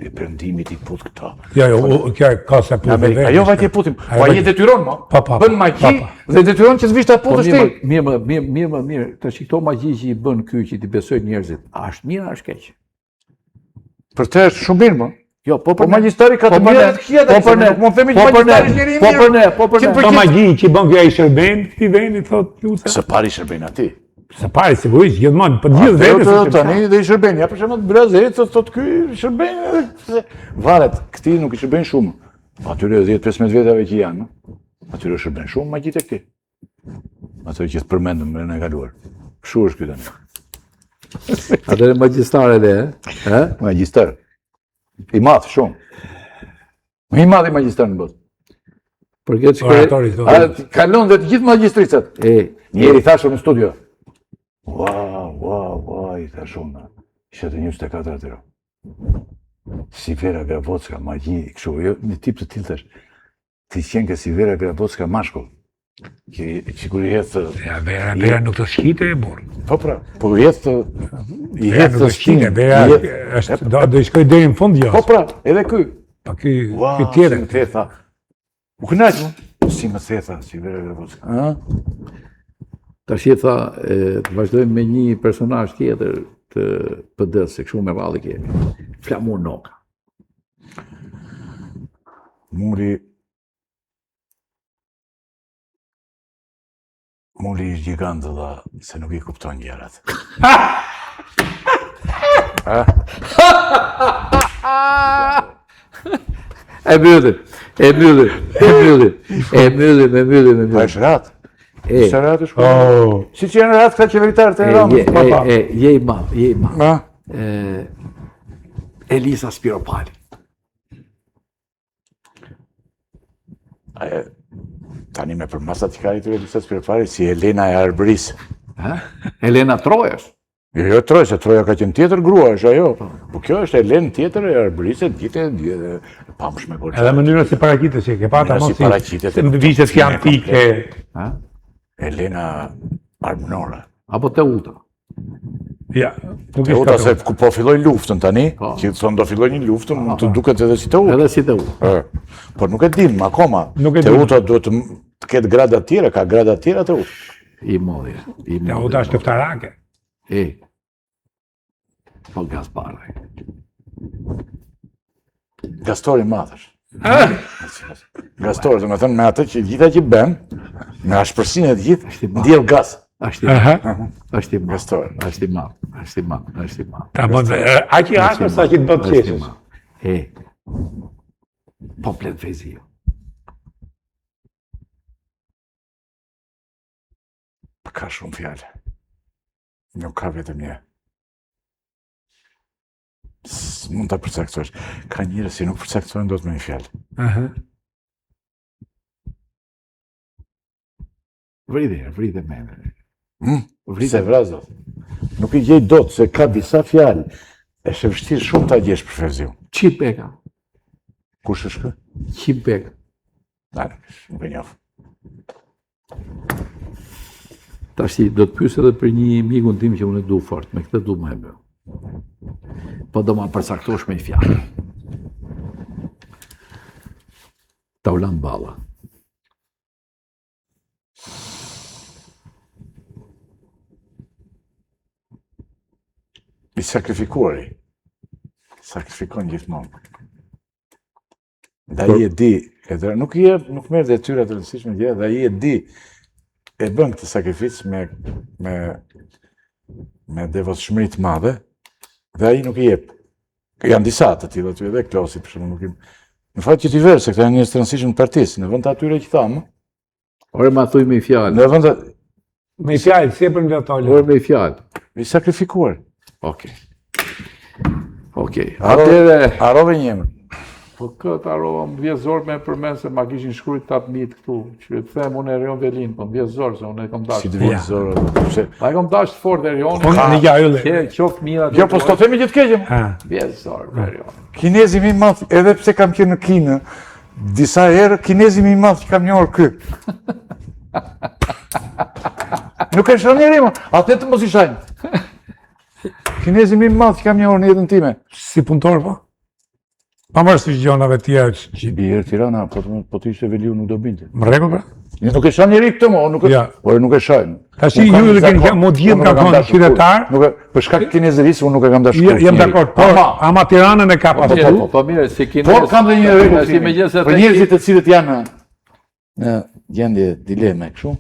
I perëndimit i puth këta. Jo, kjo ka se punë. Amerika, jo vajtje puthim, po ai e detyron mo. Pa. Bën magji dhe detyron që të vish ta Po puthësh ti. mirë. Të shikto magji që i bën ky që i besojnë njerëzit. A është mirë, a është keq? Për të është shumë mirë mo. Jo, po Po për ne. magjistari ka Po të për mirë ne. dhe të këqija, Po për ne. nuk mund themi që Po për ne. magjistari është njeri i Po mirë. për ne. Po për ne. Ka magji që i bën kjo ai Shërben këtij vendi, thot Luca. Së pari Shërbeni aty. Se pari sigurisht gjithmonë, po gjithë vetë Vetë tani dhe i Shërbeni, ja për shembull Brazerit thot ky Shërbeni, varet, këti nuk i shërben shumë. Atyre 10-15 vjetave që janë, atyre shërben shumë magjit e këti. Ato që të përmendëm me në kaluar. Kështu është ky tani. Atëre magjistare dhe, e? Magjistar. I madh shumë. Më i madh i magjistar në botë. Për këtë Oratori, shkoj. Kalon dhe të gjithë magjistricat. Njeri thashë në studio. Ua, i thashë unë. Ishe të 24 atyro. Si Vera Grabocka, magji, kështu, jo, një tip të tillë thash. Ti qenë ke si Vera Grabocka mashkull. Që kur i jetë... Ja, Vera nuk të shkite e burë. Po pra, po i jetë... I Vera jetë nuk të shkite, Vera është, do i shkoj deri në fund Po jos. pra, edhe ky. Pa ky Ua, si tjetër. më thetha. U kënaq mu. Si më thetha, si Vera Grabocka. Tash i tha, të vazhdojmë me një personazh tjetër të PD-s, se kështu me radhë kemi. Flamur Noka. Muri është gjigant dhe se nuk i kupton gjërat. E mbyllim. Pa është rat. E, Sa rat është? Oh, Si që janë rat këta qeveritarët e Ramës. je i madh. Ma? Elisa Spiropali. Tani me përmasat që ka i të Elisa Spiropali, si Elena e Arbëris. Elena Trojës. Jo, Troja, se Troja ka qenë tjetër grua, është ajo. Po kjo është Elenë tjetër e Arbërisë, gjithë pamshme goxha. edhe mënyra si paraqitet që ke pata Mënyra mos si paraqitet, si vitet që antike. Elena Armënore. Apo Teuta. Ja, nuk Teuta se ishte. ku po filloi luftën tani, Po. që thonë do filloj një luftë, mund të duket edhe si Teuta. Edhe si Teuta. Por nuk e dim, akoma. Nuk e dim. Teuta duhet të ketë grada të tjera, ka grada të tjera Teuta. I modhi. Ja, u dash teftarake. Po Gaspari. Gastori madhësh. Gastori, do me thënë me atë që gjitha që bën, me ashpërsinë e të gjithë, ndjell gas. Është i madh. Është i madh. Gastori. Është i madh. Është i madh. Është i madh. Ta mund, aq i ashpër sa që do të Është i qeshësh. madh. Po plet Vezio. Ka shumë fjallë. Nuk ka vetëm një. Mund ta përcaktosh. Ka njerëz që nuk përcaktojnë dot me një fjalë. Vride mendje. Se vraz dot. Nuk I gjej dot, se ka disa fjalë. Është e vështirë shumë ta gjesh për Ferziun. Qipeka. Kush është kë? Qipeka. Nuk e njoh. Tashi, do të pyes edhe për një mikun tim që unë e du fort, me këtë du më e bë. Po do ma përcaktosh me një fjalë. Taulan Balla. I sakrifikuari. Sakrifikon gjithmonë. Dhe ai e di, nuk merr detyra të rëndësishme gjë, dhe ai e di, e bën këtë sakrificë me devotshmëri të madhe, dhe ai nuk I jep. Janë disa të tillë aty, edhe Klosi për shembull nuk I. Në fakt që ti verë, se këta janë njerëz të rëndësishëm në partisë, në vend të atyre që thamë. Ore ma thuj me fjalë. Në vend të Me fjalë, si e për nga tolë. Ore me fjalë. I sakrifikuar. Okej. Atëre, Harrove një emër. po këtë harrova, më vjen zor me përmend se ma kishin shkruajt 8 këtu, që të them unë Erion Velin, po më vjen zor se unë e kam dashur. Si të vjen zor. Pa e kam dashur fort Erion. Po në ja ylle. Qof mira. Jo, po s'to themi që të keqem. Vjen zor Erion. Kinezi më I madh, edhe pse kam qenë në Kinë, disa herë kinezi më I madh që kam njohur ky. Nuk e shon njeri më, atë të mos I shajnë. Kinezi më I madh që kam njohur në jetën time. Si punëtor, po? Pavarësisht gjonave tjera që Bjerë Tirana, po të ishte Veliu nuk do binte. më rregull, pra? Nuk e shon njeri këtë më, nuk e shajnë. Tash ju dhe keni mo gjithë ka thonë qytetar. Për shkak të kinezerisë unë nuk e kam dashur. Jam dakord, po ama Tiranën e ka pasur. Po mirë, si kinez. Por kam dhe një rregull. Për Për njerëzit të cilët janë në gjendje dileme kështu,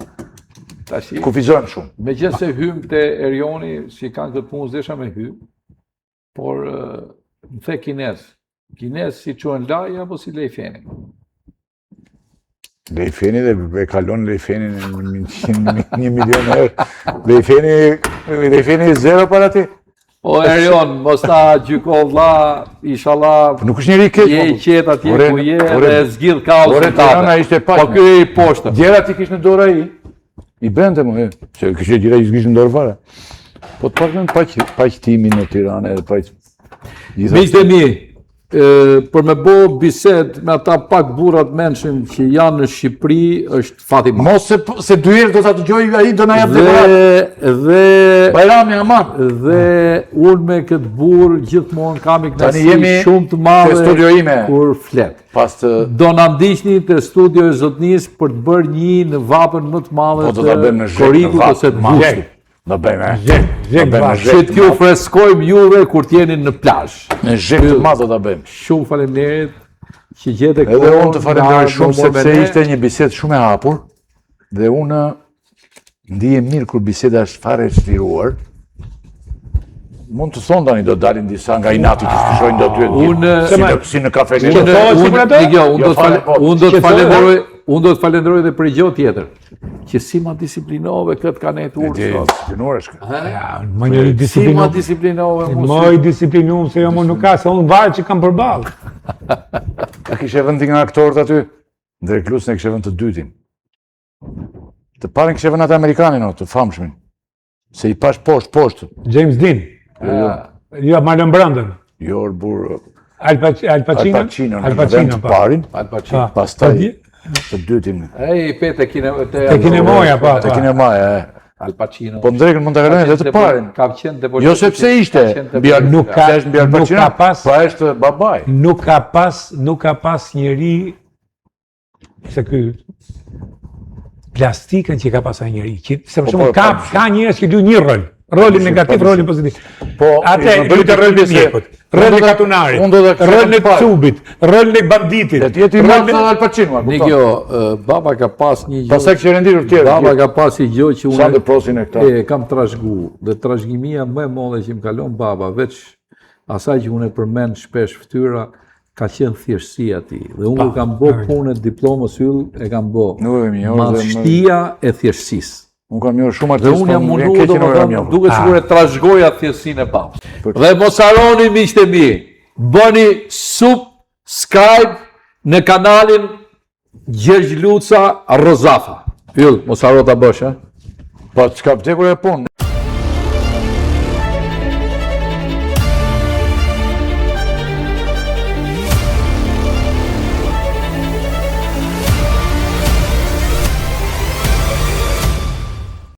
tashi, kufizojnë shumë. megjithëse hym te Erioni, si kanë këtë punë zesha me hy, por më the kinez. Kinez si quhen laj apo si lejfeni? Lejfeni dhe e kalon Lejfenin në 1 milion eurë. Lejfeni zero para ti. O Erion, mos ta gjyko vlla, inshallah. Nuk është njeri keq. Je I qet atje ku je dhe zgjidh kaosin Ore Tirana ishte pak. Po ky I poshtë. Gjera ti kish në dorë ai. I bënte më, se kishte gjera I s'kishte në dorë fare. Po të paktën paq timin në Tiranë edhe paq. Miqtë e mi, për me bo bised me ata pak burrat menshëm që janë në Shqipëri, është fati madh. Mos se dy herë do ta dëgjoj ai do na jap deklarat. Dhe Bajrami aman. Dhe unë me këtë burr gjithmonë kam Tani iknasi jemi shumë të te madhe studio ime. kur flet. Pas të Do na ndiqni te studio e Zotnis për të bërë një në vapën më të madhe Po do ta bëjmë në zhek, Korikut në ose të vapë, Bushtit. do bëjmë. Zhek Që t'ju freskojmë juve kur t'jeni në plazh. Në zhek të madh do ta bëjmë. Shumë faleminderit që gjete kohë. Edhe unë të falenderoj shumë në sepse moment. ishte një bisedë shumë e hapur dhe unë ndihem mirë kur biseda është fare e çliruar. Mund të thonë tani do dalin disa nga inati që shojnë do ty si në kafe. Unë do të falenderoj edhe për gjë tjetër, që si ma disiplinove këtë kanet urë. Disiplinore shka. Më njëri Si ma disiplinum. disiplinove Më I disiplinum se jo më nuk ka, se unë varet që kam përballë. A kishe vend nga aktorët aty? Ndre Klusën e kishe vend të dytin. Të parin kishe vend atë Amerikanin, të famshmin. Se I pash poshtë. James Dean. Jo, Marlon Brandon. Jo, burë. Al Pacino. Al Pacino, po. parin. Al Pacino. Pastaj të dytin. Ej, pe te kinemoja, po. Te kinemaja, Al Pacino. Po ndrekën mund ta kalojnë edhe të parin. Ka qenë te Jo sepse ishte. Nuk ka pas. Pa është babaj. Nuk ka pas njeri se ky plastikën që ka pas ai njeri. Se për shembull ka njerëz që luajnë një rol. Rolin negativ, rolin pozitiv. Po, atë luajtë rolin e mjekut, rolin e katunarit, rolin e cubit, rolin e banditit. Dhe ti jeti madh Al Pacino. Nikjo, baba ka pas një gjë. Pastaj kishte renditur tjerë. Baba ka pas një gjë që Sa të prosin e këta. kam trashëgu. Dhe trashëgimia më e madhe që më kalon baba, veç asaj që unë e përmend shpesh fytyra, ka qenë thjeshtësia ti. Dhe unë kam bë punën diplomës yll, e kam bë. Madhështia e thjeshtësisë. Unë kam njohur shumë Dhe unë jam munduar domethënë duke sigur e trashëgoja thjeshtësinë e babës. Dhe mos harroni miqtë e mi, bëni subscribe në kanalin Gjergj Luca Rozafa. Yll, mos harro ta bësh, ha? Po çka vdekur e punë.